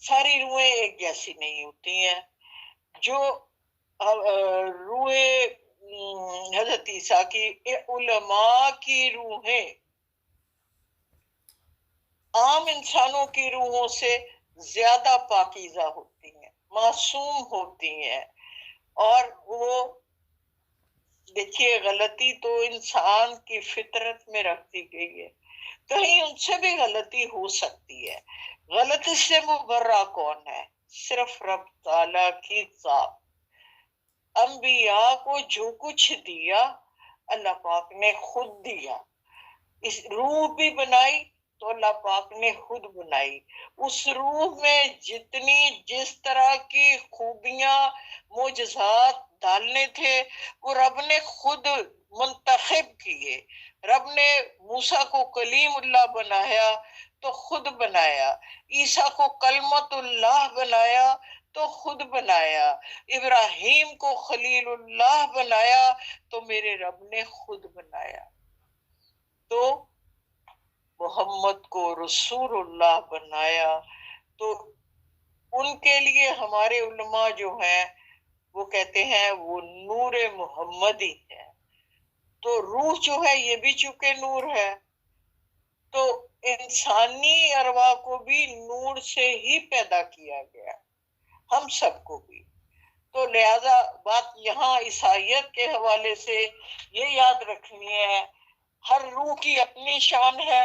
ساری روحیں ایک جیسی نہیں ہوتی ہیں. جو روحیں حضرت عیسیٰ کی علماء کی روحیں عام انسانوں کی روحوں سے زیادہ پاکیزہ ہوتی ہیں، معصوم ہوتی ہیں. اور وہ دیکھیے غلطی تو انسان کی فطرت میں رکھ دی گئی ہے، کہیں ان سے بھی غلطی ہو سکتی ہے. غلطی سے مبرہ کون ہے؟ صرف رب تعالیٰ کی ذات. انبیاء کو جو کچھ دیا اللہ پاک نے خود دیا. اس روح بھی بنائی تو اللہ پاک نے خود بنائی. اس روح میں جس طرح کی خوبیاں معجزات ڈالنے تھے وہ رب نے خود منتخب کیے. رب نے موسیٰ کو کلیم اللہ بنایا تو خود بنایا، عیسیٰ کو کلمت اللہ بنایا تو خود بنایا، ابراہیم کو خلیل اللہ بنایا تو میرے رب نے خود بنایا. تو محمد کو رسول اللہ بنایا. تو ان کے لیے ہمارے علماء جو ہیں وہ کہتے ہیں وہ نور محمدی ہے. تو روح جو ہے یہ بھی چونکہ نور ہے تو انسانی ارواح کو بھی نور سے ہی پیدا کیا گیا، ہم سب کو بھی. تو لہذا بات یہاں عیسائیت کے حوالے سے یہ یاد رکھنی ہے ہر روح کی اپنی شان ہے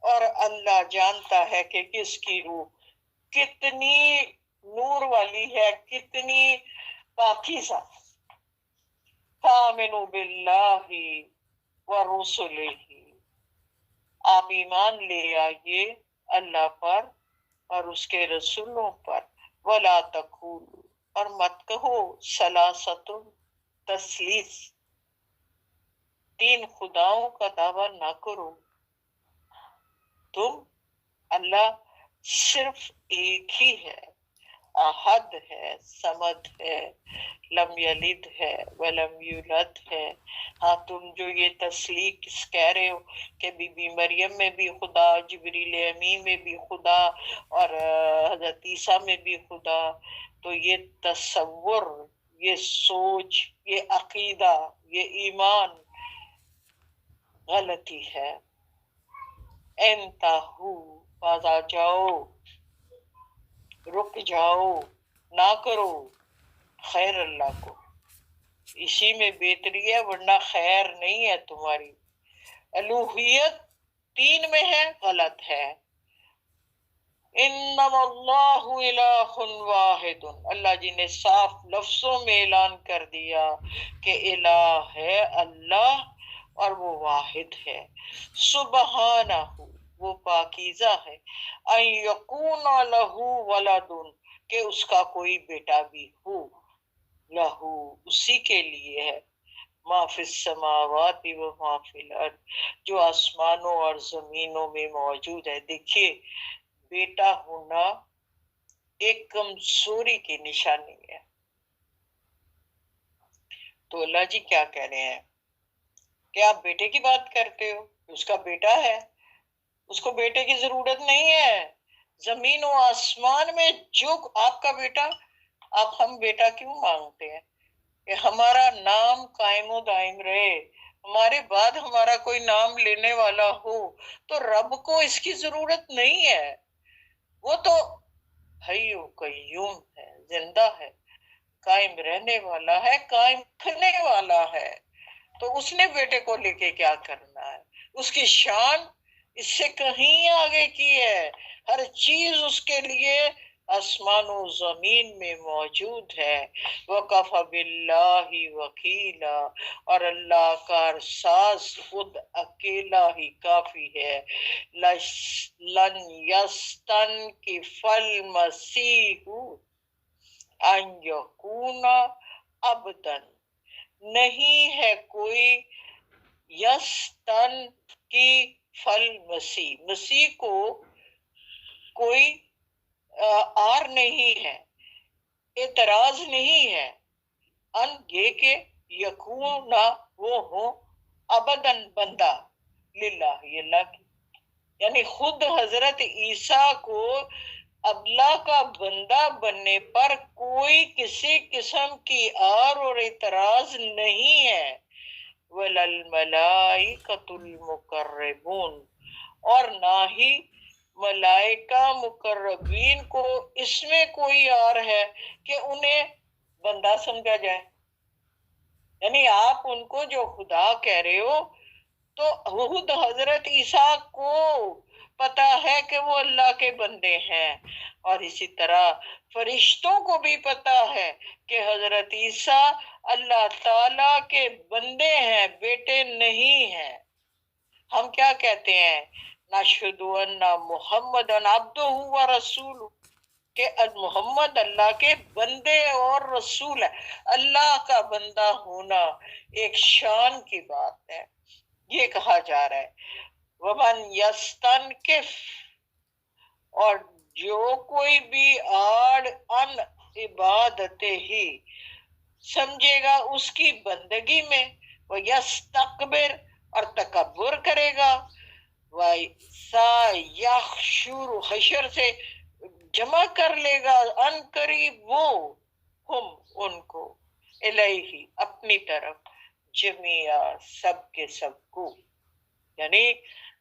اور اللہ جانتا ہے کہ کس کی روح کتنی نور والی ہے، کتنی پاکیزہ. فآمنوا باللہ ورسلہ، آپ ایمان لے آئیے اللہ پر اور اس کے رسولوں پر. ولا تقولوا، اور مت کہو ثلاثۃ، تثلیث، تین خداؤں کا دعویٰ نہ کرو. تم اللہ صرف ایک ہی ہے، احد ہے، صمد ہے، لم یلد ہے ولم یولد ہے. ہاں تم جو یہ تسلیث کہہ رہے ہو کہ بی بی مریم میں بھی خدا، جبریل امین میں بھی خدا اور حضرت عیسیٰ میں بھی خدا، تو یہ تصور، یہ سوچ، یہ عقیدہ، یہ ایمان غلطی ہے. انتہو، باز آ جاؤ، رک جاؤ، نہ کرو خیر اللہ کو، اسی میں بہتری ہے ورنہ خیر نہیں ہے تمہاری. الوہیت تین میں ہے، غلط ہے. انما اللہ الہ واحد، اللہ جی نے صاف لفظوں میں اعلان کر دیا کہ الہ ہے اللہ اور وہ واحد ہے. سبحانہ، وہ پاکیزہ ہے. ان یکون لہ ولد، کہ اس کا کوئی بیٹا بھی ہو. لہو، اسی کے لیے ہے. ما فی السماوات و ما فی الارض، جو آسمانوں اور زمینوں میں موجود ہے۔ دیکھیے بیٹا ہونا ایک کمزوری کی نشانی ہے۔ تو اللہ جی کیا کہہ رہے ہیں کہ آپ بیٹے کی بات کرتے ہو، اس کا بیٹا ہے، اس کو بیٹے کی ضرورت نہیں ہے۔ زمین و آسمان میں جو آپ کا بیٹا، آپ ہم بیٹا کیوں مانگتے ہیں کہ ہمارا نام قائم و دائم رہے، ہمارے بعد ہمارا کوئی نام لینے والا ہو، تو رب کو اس کی ضرورت نہیں ہے۔ وہ تو حی و قیوم ہے، زندہ ہے، قائم رہنے والا ہے، قائم رکھنے والا ہے۔ تو اس نے بیٹے کو لے کے کیا کرنا ہے؟ اس کی شان اس سے کہیں آگے کی ہے، ہر چیز اس کے لیے آسمان و زمین میں موجود ہے۔ وَكَفَى بِاللَّهِ وَكِيلًا، اور اللہ کا ساز خود اکیلا ہی کافی ہے۔ لَن يَسْتَنْكِفَ الْمَسِيحُ أَنْ يَكُونَ عَبْدًا، نہیں ہے کوئی یستن کی فل مسیح، مسیح کو کوئی آر نہیں ہے، اعتراض نہیں ہے، ان یہ کہ یکون وہ ہو ابدن بندہ للہ، یہ اللہ کی، یعنی خود حضرت عیسیٰ کو اللہ کا بندہ بننے پر کوئی کسی قسم کی آر اور اعتراض نہیں ہے۔ وَلَلْمَلَائِكَةُ الْمُقَرَّبُونَ، اور نہ ہی ملائکہ مقربین کو اس میں کوئی آر ہے کہ انہیں بندہ سمجھا جائے۔ یعنی آپ ان کو جو خدا کہہ رہے ہو، تو خود حضرت عیسیٰ کو پتا ہے کہ وہ اللہ کے بندے ہیں، اور اسی طرح فرشتوں کو بھی پتا ہے کہ حضرت عیسیٰ اللہ تعالی کے بندے ہیں، بیٹے نہیں ہیں۔ ہم کیا کہتے ہیں؟ نشہد ان محمد عبدہ و رسول، کہ محمد اللہ کے بندے اور رسول ہے۔ اللہ کا بندہ ہونا ایک شان کی بات ہے، یہ کہا جا رہا ہے۔ وَمَنْ يَسْتَنْكِفْ، اور جو کوئی بھی آڑ ان عبادت ہی سمجھے گا اس کی بندگی میں، وَيَسْتَكْبِرْ، اور تکبر کرے گا، وَيَحْشُرُ، حشر سے جمع کر لے گا، ان قریب وہ، ہم ان کو، الیہ اپنی طرف، جمیعا سب کے سب کو۔ یعنی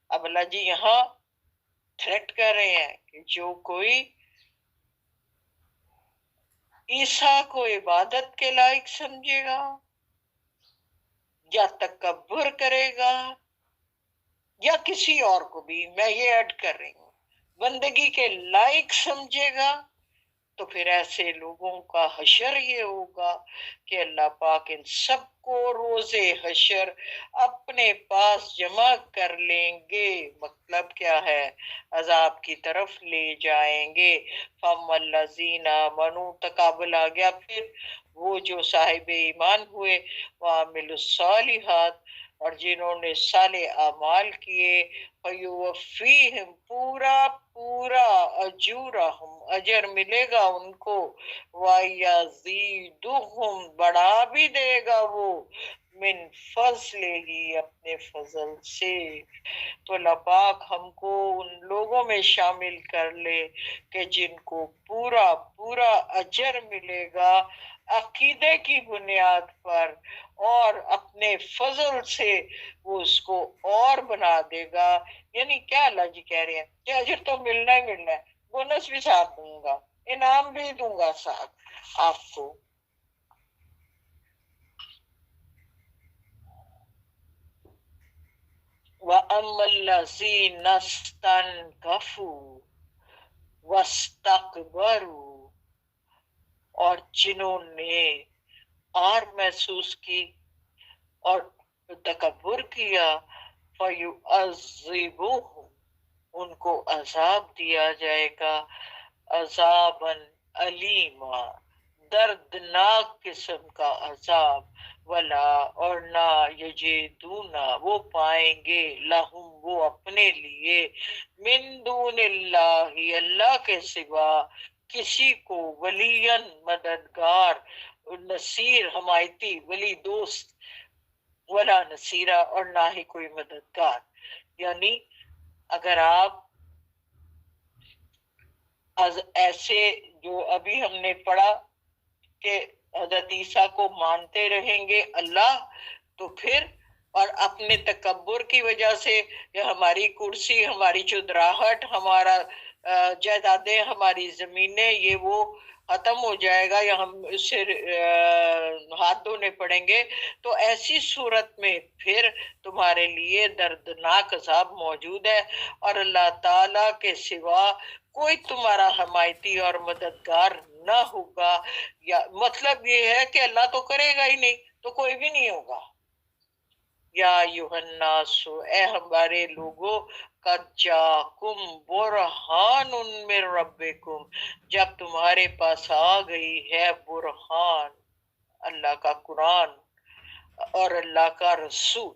اب اللہ جی یہاں تھریٹ کر رہے ہیں کہ جو کوئی عیسیٰ کو عبادت کے لائق سمجھے گا یا تکبر کرے گا، یا کسی اور کو بھی، میں یہ ایڈ کر رہی ہوں، بندگی کے لائق سمجھے گا، تو پھر ایسے لوگوں کا حشر یہ ہوگا کہ اللہ پاک ان سب کو روز حشر اپنے پاس جمع کر لیں گے۔ مطلب کیا ہے؟ عذاب کی طرف لے جائیں گے۔ فَأَمَّا الَّذِينَ آمَنُوا، تقابل آ گیا پھر، وہ جو صاحب ایمان ہوئے، وَعَمِلُوا الصَّالِحَاتِ، اور جنہوں نے صالح اعمال کیے، فَيُوَفِّيهِمْ، پورا اجورہم، اجر ملے گا ان کو، وَيَزِيدُهُمْ، بڑھا بھی دے گا وہ، من فضل ہی، اپنے فضل سے۔ تو اللہ پاک ہم کو ان لوگوں میں شامل کر لے کہ جن کو پورا اجر ملے گا عقیدے کی بنیاد پر، اور اپنے فضل سے وہ اس کو اور بنا دے گا۔ یعنی کیا اللہ جی کہہ رہے ہیں کہ اجر تو ملنا ہی ملنا ہے، بونس بھی ساتھ دوں گا، انعام بھی دوں گا ساتھ آپ کو۔ وَأَمَّا الَّذِينَ اسْتَنْكَفُوا وَاسْتَكْبَرُوا، اور جنہوں نے آر محسوس کی اور تکبر کیا، فَيُعَذِّبُهُمْ، ان کو عذاب دیا جائے گا، عذابًا علیما، دردناک قسم کا عذاب، ولا اور نہ یجدونا وہ پائیں گے، لہم وہ اپنے لیے، من دون اللہ اللہ کے سوا کسی کو، ولین مددگار، نصیر حمایتی، ولی دوست، ولا نصیرہ اور نہ ہی کوئی مددگار۔ یعنی اگر آپ ایسے جو ابھی ہم نے پڑھا کہ حضرت عیسیٰ کو مانتے رہیں گے اللہ، تو پھر اور اپنے تکبر کی وجہ سے، یا ہماری کرسی، ہماری چودراہٹ، ہمارا جائیدادیں، ہماری زمینیں، یہ وہ ختم ہو جائے گا یا ہم اس سے ہاتھ دھونے پڑیں گے، تو ایسی صورت میں پھر تمہارے لیے دردناک عذاب موجود ہے، اور اللہ تعالی کے سوا کوئی تمہارا حمایتی اور مددگار نہ ہوگا۔ یا مطلب یہ ہے کہ اللہ تو کرے گا ہی نہیں تو کوئی بھی نہیں ہوگا۔ یا ایھا الناس اے ہمارے لوگو، قد جاءکم برہان من ربکم جب تمہارے پاس آ گئی ہے برہان، اللہ کا قرآن اور اللہ کا رسول۔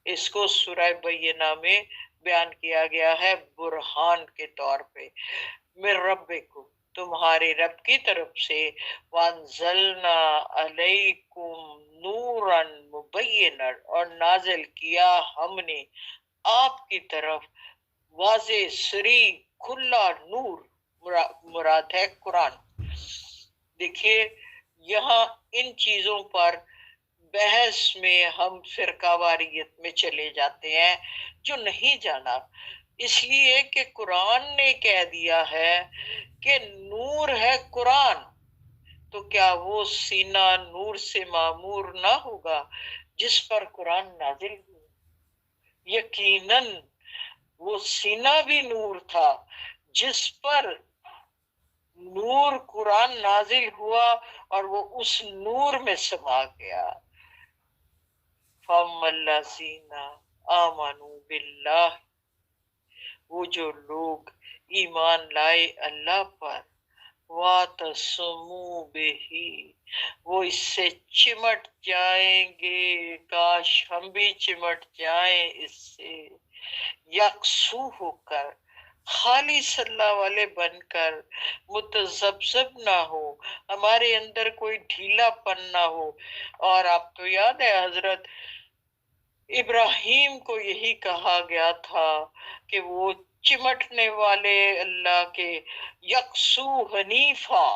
اس کو سورہ بینہ میں بیان کیا گیا ہے برہان کے طور پہ، من ربکم تمہارے رب کی طرف سے، وانزلنا علیکم نورا مبینا اور نازل کیا ہم نے آپ کی طرف واضح سری کھلا نور، مراد ہے قرآن۔ دیکھیے یہاں ان چیزوں پر بحث میں ہم فرقہ واریت میں چلے جاتے ہیں جو نہیں جانا، اس لیے کہ قرآن نے کہہ دیا ہے کہ نور ہے قرآن، تو کیا وہ سینہ نور سے معمور نہ ہوگا جس پر قرآن نازل ہوا؟ یقیناً وہ سینہ بھی نور تھا جس پر نور قرآن نازل ہوا اور وہ اس نور میں سما گیا۔ فَأَمَّا الَّذِينَ آمَنُوا بِاللَّهِ وہ جو لوگ ایمان لائے اللہ پر، وَاعْتَصَمُوا بِهِ وہ اس سے چمٹ جائیں گے، کاش ہم بھی چمٹ جائیں اس سے، یکسو ہو کر، خالص اللہ والے بن کر، متذبذب نہ ہو، ہمارے اندر کوئی ڈھیلا پن نہ ہو۔ اور آپ کو یاد ہے حضرت ابراہیم کو یہی کہا گیا تھا کہ وہ چمٹنے والے اللہ کے، یکسو حنیفہ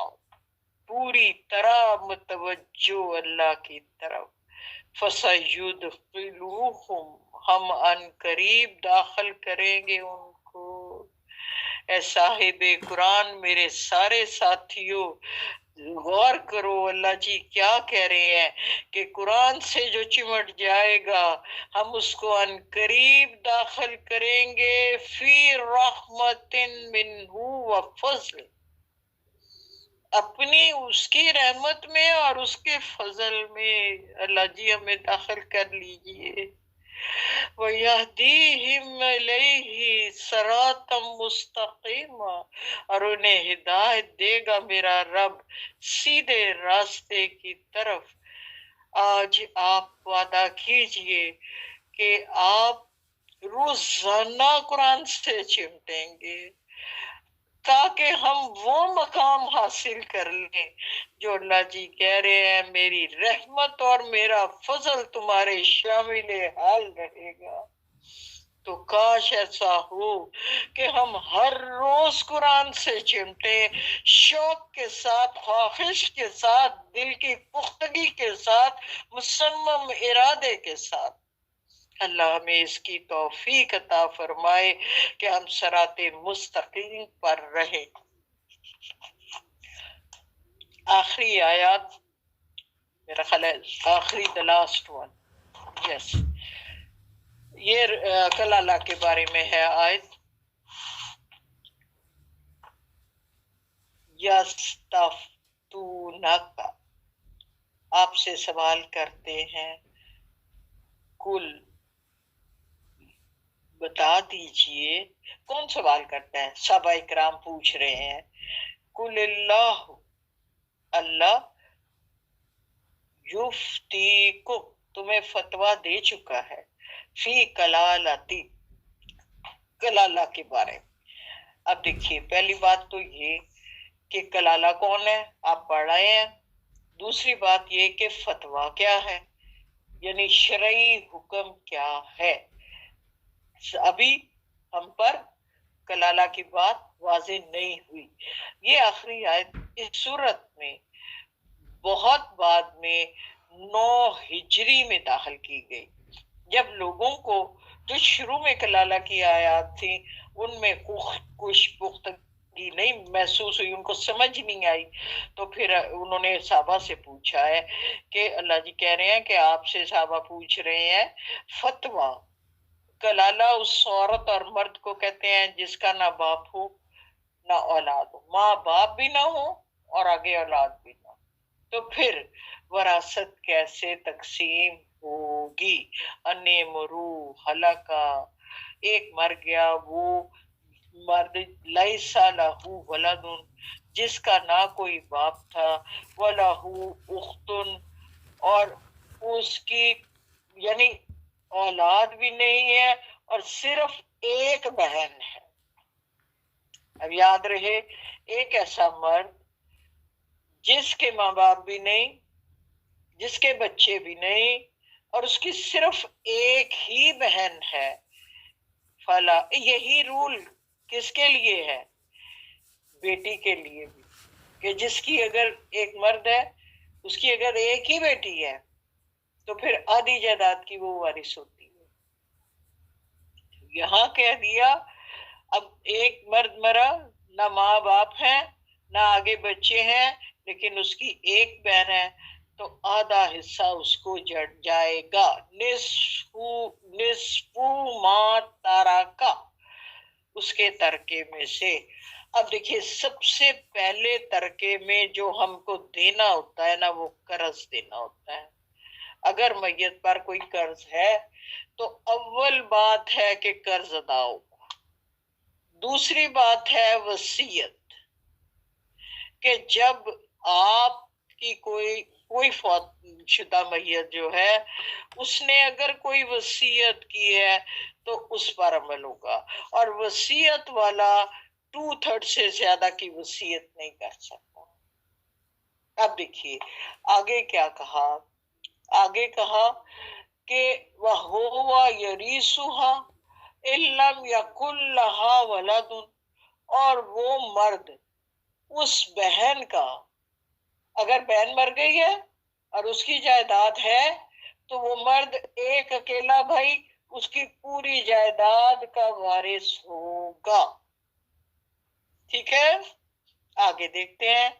پوری طرح متوجہ اللہ کی طرف، فَسَيُدْخِلُوهُمْ ہم ان قریب داخل کریں گے ان کو۔ اے صاحب قرآن میرے سارے ساتھیوں، غور کرو اللہ جی کیا کہہ رہے ہیں کہ قرآن سے جو چمٹ جائے گا ہم اس کو ان قریب داخل کریں گے، فی رحمت منہ و فضل اپنی اس کی رحمت میں اور اس کے فضل میں۔ اللہ جی ہمیں داخل کر لیجئے۔ وَيَهْدِيهِمْ إِلَيْهِ صِرَاطًا مُسْتَقِيمًا اور انہیں ہدایت دے گا میرا رب سیدھے راستے کی طرف۔ آج آپ وعدہ کیجئے کہ آپ روزانہ قرآن سے چمٹیں گے تاکہ ہم وہ مقام حاصل کر لیں جو اللہ جی کہہ رہے ہیں میری رحمت اور میرا فضل تمہارے شامل حال رہے گا۔ تو کاش ایسا ہو کہ ہم ہر روز قرآن سے چمٹیں، شوق کے ساتھ، خواہش کے ساتھ، دل کی پختگی کے ساتھ، مصمم ارادے کے ساتھ۔ اللہ ہمیں اس کی توفیق عطا فرمائے کہ ہم صراط مستقیم پر رہیں۔ آخری آیات، میرا خیال ہے آخری the last one، yes، یہ کلالہ کے بارے میں ہے آیت۔ یستفتونک آپ سے سوال کرتے ہیں، کل بتا دیجئے، کون سوال کرتا ہے؟ صحابہ اکرام پوچھ رہے ہیں، کل اللہ اللہ یفتیکم تمہیں فتویٰ دے چکا ہے فی کلالاتی کلالہ کے بارے میں. اب دیکھیے پہلی بات تو یہ کہ کلالہ کون ہے آپ پڑھ رہے ہیں. دوسری بات یہ کہ فتویٰ کیا ہے، یعنی شرعی حکم کیا ہے. ابھی ہم پر کلالہ کی بات واضح نہیں ہوئی. یہ آخری آیت اس صورت میں بہت بعد میں 9 ہجری میں داخل کی گئی، جب لوگوں کو جو شروع میں کلالہ کی آیات تھی ان میں کچھ پختگی نہیں محسوس ہوئی، ان کو سمجھ نہیں آئی، تو پھر انہوں نے صحابہ سے پوچھا ہے کہ اللہ جی کہہ رہے ہیں کہ آپ سے صحابہ پوچھ رہے ہیں فتویٰ. کلالہ اس عورت اور مرد کو کہتے ہیں جس کا نہ باپ ہو نہ اولاد ہو، ماں باپ بھی نہ ہو اور آگے اولاد بھی نہ ہو، تو پھر وراثت کیسے تقسیم ہوگی. انے مرو ہلاکا ایک مر گیا، وہ مرد لیسا لہو ولدن جس کا نہ کوئی باپ تھا، ولہو اختن اور اس کی یعنی اولاد بھی نہیں ہے اور صرف ایک بہن ہے. اب یاد رہے ایک ایسا مرد جس کے ماں باپ بھی نہیں، جس کے بچے بھی نہیں اور اس کی صرف ایک ہی بہن ہے. فلا یہی رول کس کے لیے ہے؟ بیٹی کے لیے بھی، کہ جس کی اگر ایک مرد ہے اس کی اگر ایک ہی بیٹی ہے تو پھر آدھی جائیداد کی وہ وارث ہوتی ہے. یہاں کہہ دیا اب ایک مرد مرا، نہ ماں باپ ہیں نہ آگے بچے ہیں، لیکن اس کی ایک بہن ہے تو آدھا حصہ اس کو جڑ جائے گا. نصف ما ترکا اس کے ترکے میں سے. اب دیکھیے سب سے پہلے ترکے میں جو ہم کو دینا ہوتا ہے نا وہ قرض دینا ہوتا ہے. اگر میت پر کوئی قرض ہے تو اول بات ہے کہ قرض ادا ہو. دوسری بات ہے وصیت، کہ جب آپ کی کوئی فوت شدہ میت جو ہے اس نے اگر کوئی وصیت کی ہے تو اس پر عمل ہوگا، اور وصیت والا 2/3 سے زیادہ کی وصیت نہیں کر سکتا. اب دیکھیے آگے کیا کہا، آگے کہا کہ وَهُوَ يَرِثُهَا إِن لَّمْ يَكُن لَّهَا وَلَدٌ اور وہ مرد اس بہن کا، اگر بہن مر گئی ہے اور اس کی جائیداد ہے تو وہ مرد ایک اکیلا بھائی اس کی پوری جائیداد کا وارث ہوگا. ٹھیک ہے آگے دیکھتے ہیں.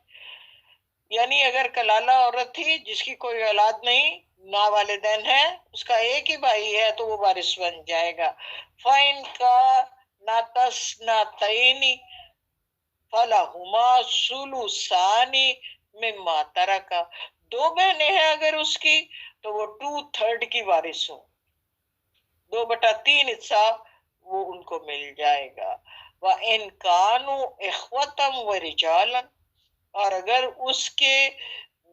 یعنی اگر کلالہ عورت تھی جس کی کوئی اولاد نہیں، نہ والدین ہے، اس کا ایک ہی بھائی ہے تو وہ وارث بن جائے گا. فَإِن كَانَتَا اثْنَتَيْنِ فَلَهُمَا الثُّلُثَانِ مِمَّا تَرَكَ 2 بہنیں ہیں اگر اس کی تو وہ 2/3 کی وارث ہوں، 2/3 حصہ وہ ان کو مل جائے گا. وَإِن كَانُوا إِخْوَةً وَرِجَالًا اور اگر اس کے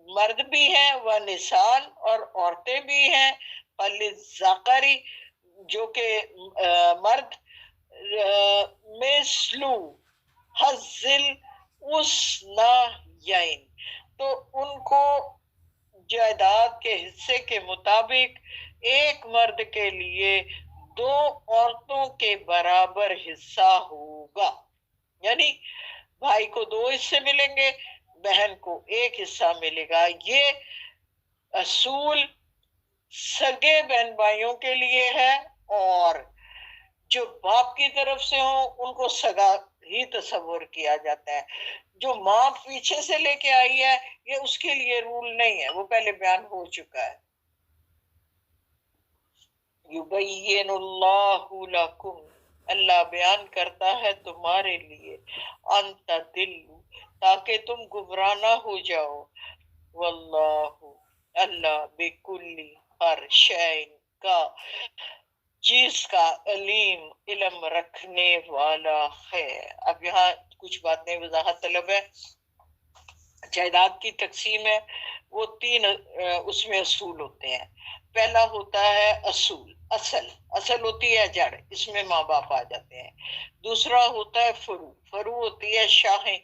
مرد بھی ہیں وہ نسان اور عورتیں بھی ہیں، فَلِلذَّكَرِ جو کہ مرد مثلو حظ الانثیین تو ان کو جائیداد کے حصے کے مطابق ایک مرد کے لیے 2 عورتوں کے برابر حصہ ہوگا. یعنی بھائی کو 2 حصے ملیں گے، بہن کو 1 حصہ ملے گا. یہ اصول سگے بہن بھائیوں کے لیے ہے، اور جو باپ کی طرف سے ہوں ان کو سگا ہی تصور کیا جاتا ہے. جو ماں پیچھے سے لے کے آئی ہے یہ اس کے لیے رول نہیں ہے، وہ پہلے بیان ہو چکا ہے. یبین اللہ لکم اللہ بیان کرتا ہے تمہارے لیے، انت دل تاکہ تم گمراہ نہ ہو جاؤ. واللہ اللہ بکلی ہر شین کا چیز کا علیم علم رکھنے والا ہے. اب یہاں کچھ باتیں وضاحت طلب ہے. جائیداد کی تقسیم ہے وہ تین اس میں اصول ہوتے ہیں. پہلا ہوتا ہے اصول، اصل ہوتی ہے جڑ، اس میں ماں باپ آ جاتے ہیں. دوسرا ہوتا ہے فرو ہوتی ہے شاخیں،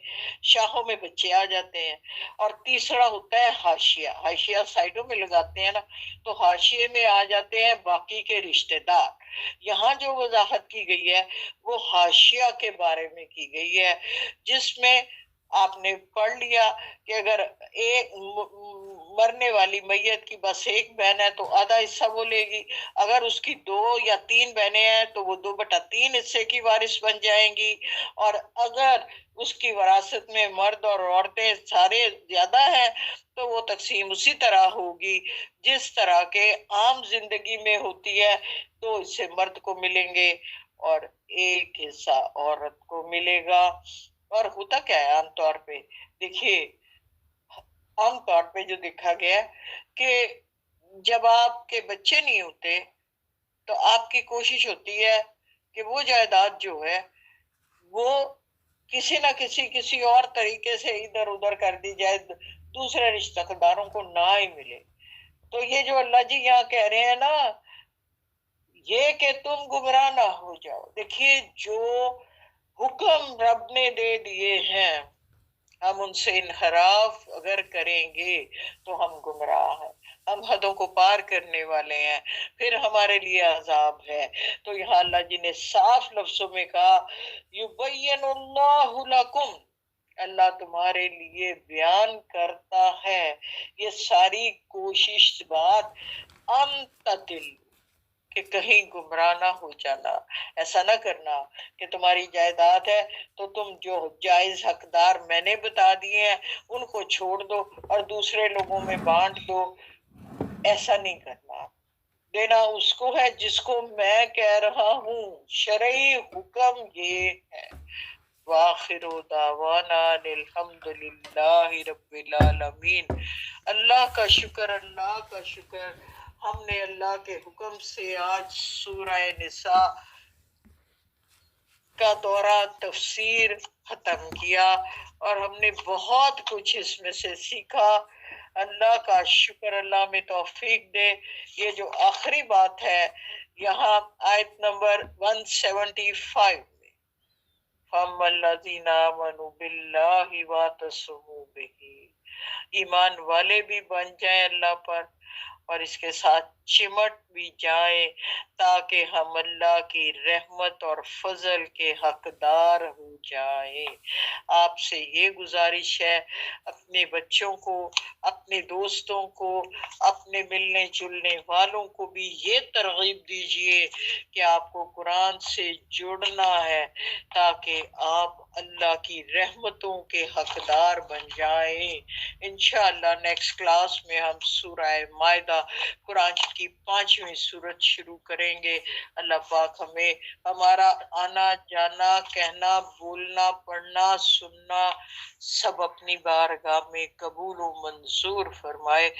شاخوں میں بچے آ جاتے ہیں. اور تیسرا ہوتا ہے حاشیہ سائڈوں میں لگاتے ہیں نا، تو حاشیے میں آ جاتے ہیں باقی کے رشتہ دار. یہاں جو وضاحت کی گئی ہے وہ حاشیہ کے بارے میں کی گئی ہے، جس میں آپ نے پڑھ لیا کہ اگر ایک مرنے والی میت کی بس ایک بہن ہے تو آدھا حصہ وہ لے گی، اگر اس کی 2 یا 3 بہنیں ہیں تو وہ 2/3 حصے کی وارث بن جائیں گی. اور اگر اس کی وراثت میں مرد اور عورتیں سارے زیادہ ہیں تو وہ تقسیم اسی طرح ہوگی جس طرح کے عام زندگی میں ہوتی ہے. 2 حصے مرد کو ملیں گے اور 1 حصہ عورت کو ملے گا. اور ہوتا کیا ہے عام طور پہ، دیکھیے عام طور پہ جو دیکھا گیا کہ جب آپ کے بچے نہیں ہوتے تو آپ کی کوشش ہوتی ہے کہ وہ جائیداد جو ہے وہ کسی نہ کسی اور طریقے سے ادھر ادھر کر دی جائے، دوسرے رشتہ داروں کو نہ ہی ملے. تو یہ جو اللہ جی یہاں کہہ رہے ہیں نا، یہ کہ تم گمراہ نہ ہو جاؤ. دیکھیے جو حکم رب نے دے دیے ہیں ہم ان سے انحراف اگر کریں گے تو ہم گمراہ ہیں، ہم حدوں کو پار کرنے والے ہیں، پھر ہمارے لیے عذاب ہے. تو یہاں اللہ جی نے صاف لفظوں میں کہا یبین اللہ لکم، اللہ تمہارے لیے بیان کرتا ہے. یہ ساری کوشش بات تدل کہ کہیں گمراہ نہ ہو جانا. ایسا نہ کرنا کہ تمہاری جائیداد ہے تو تم جو جائز حقدار میں نے بتا دیے ہیں ان کو چھوڑ دو اور دوسرے لوگوں میں بانٹ دو. ایسا نہیں کرنا، دینا اس کو ہے جس کو میں کہہ رہا ہوں. شرعی حکم یہ ہے. وآخر دعوانا الحمدللہ رب العالمین. اللہ کا شکر ہم نے اللہ کے حکم سے آج سورہ نساء کا دورہ تفسیر ختم کیا اور ہم نے بہت کچھ اس میں سے سیکھا. اللہ کا شکر، اللہ میں توفیق دے. یہ جو آخری بات ہے یہاں آیت نمبر 175 میں، فَأَمَّا الَّذِينَ آمَنُوا بِاللَّهِ وَاعْتَصَمُوا بِهِ، ایمان والے بھی بن جائیں اللہ پر اور اس کے ساتھ چمٹ بھی جائیں تاکہ ہم اللہ کی رحمت اور فضل کے حقدار ہو جائیں. آپ سے یہ گزارش ہے، اپنے بچوں کو، اپنے دوستوں کو، اپنے ملنے جلنے والوں کو بھی یہ ترغیب دیجئے کہ آپ کو قرآن سے جڑنا ہے تاکہ آپ اللہ کی رحمتوں کے حقدار بن جائیں. انشاءاللہ نیکسٹ کلاس میں ہم سورہ مائدہ قرآن کی 5ویں سورت شروع کریں گے. اللہ پاک ہمیں ہمارا آنا جانا، کہنا، بولنا، پڑھنا، سننا سب اپنی بارگاہ میں قبول و منظور فرمائے.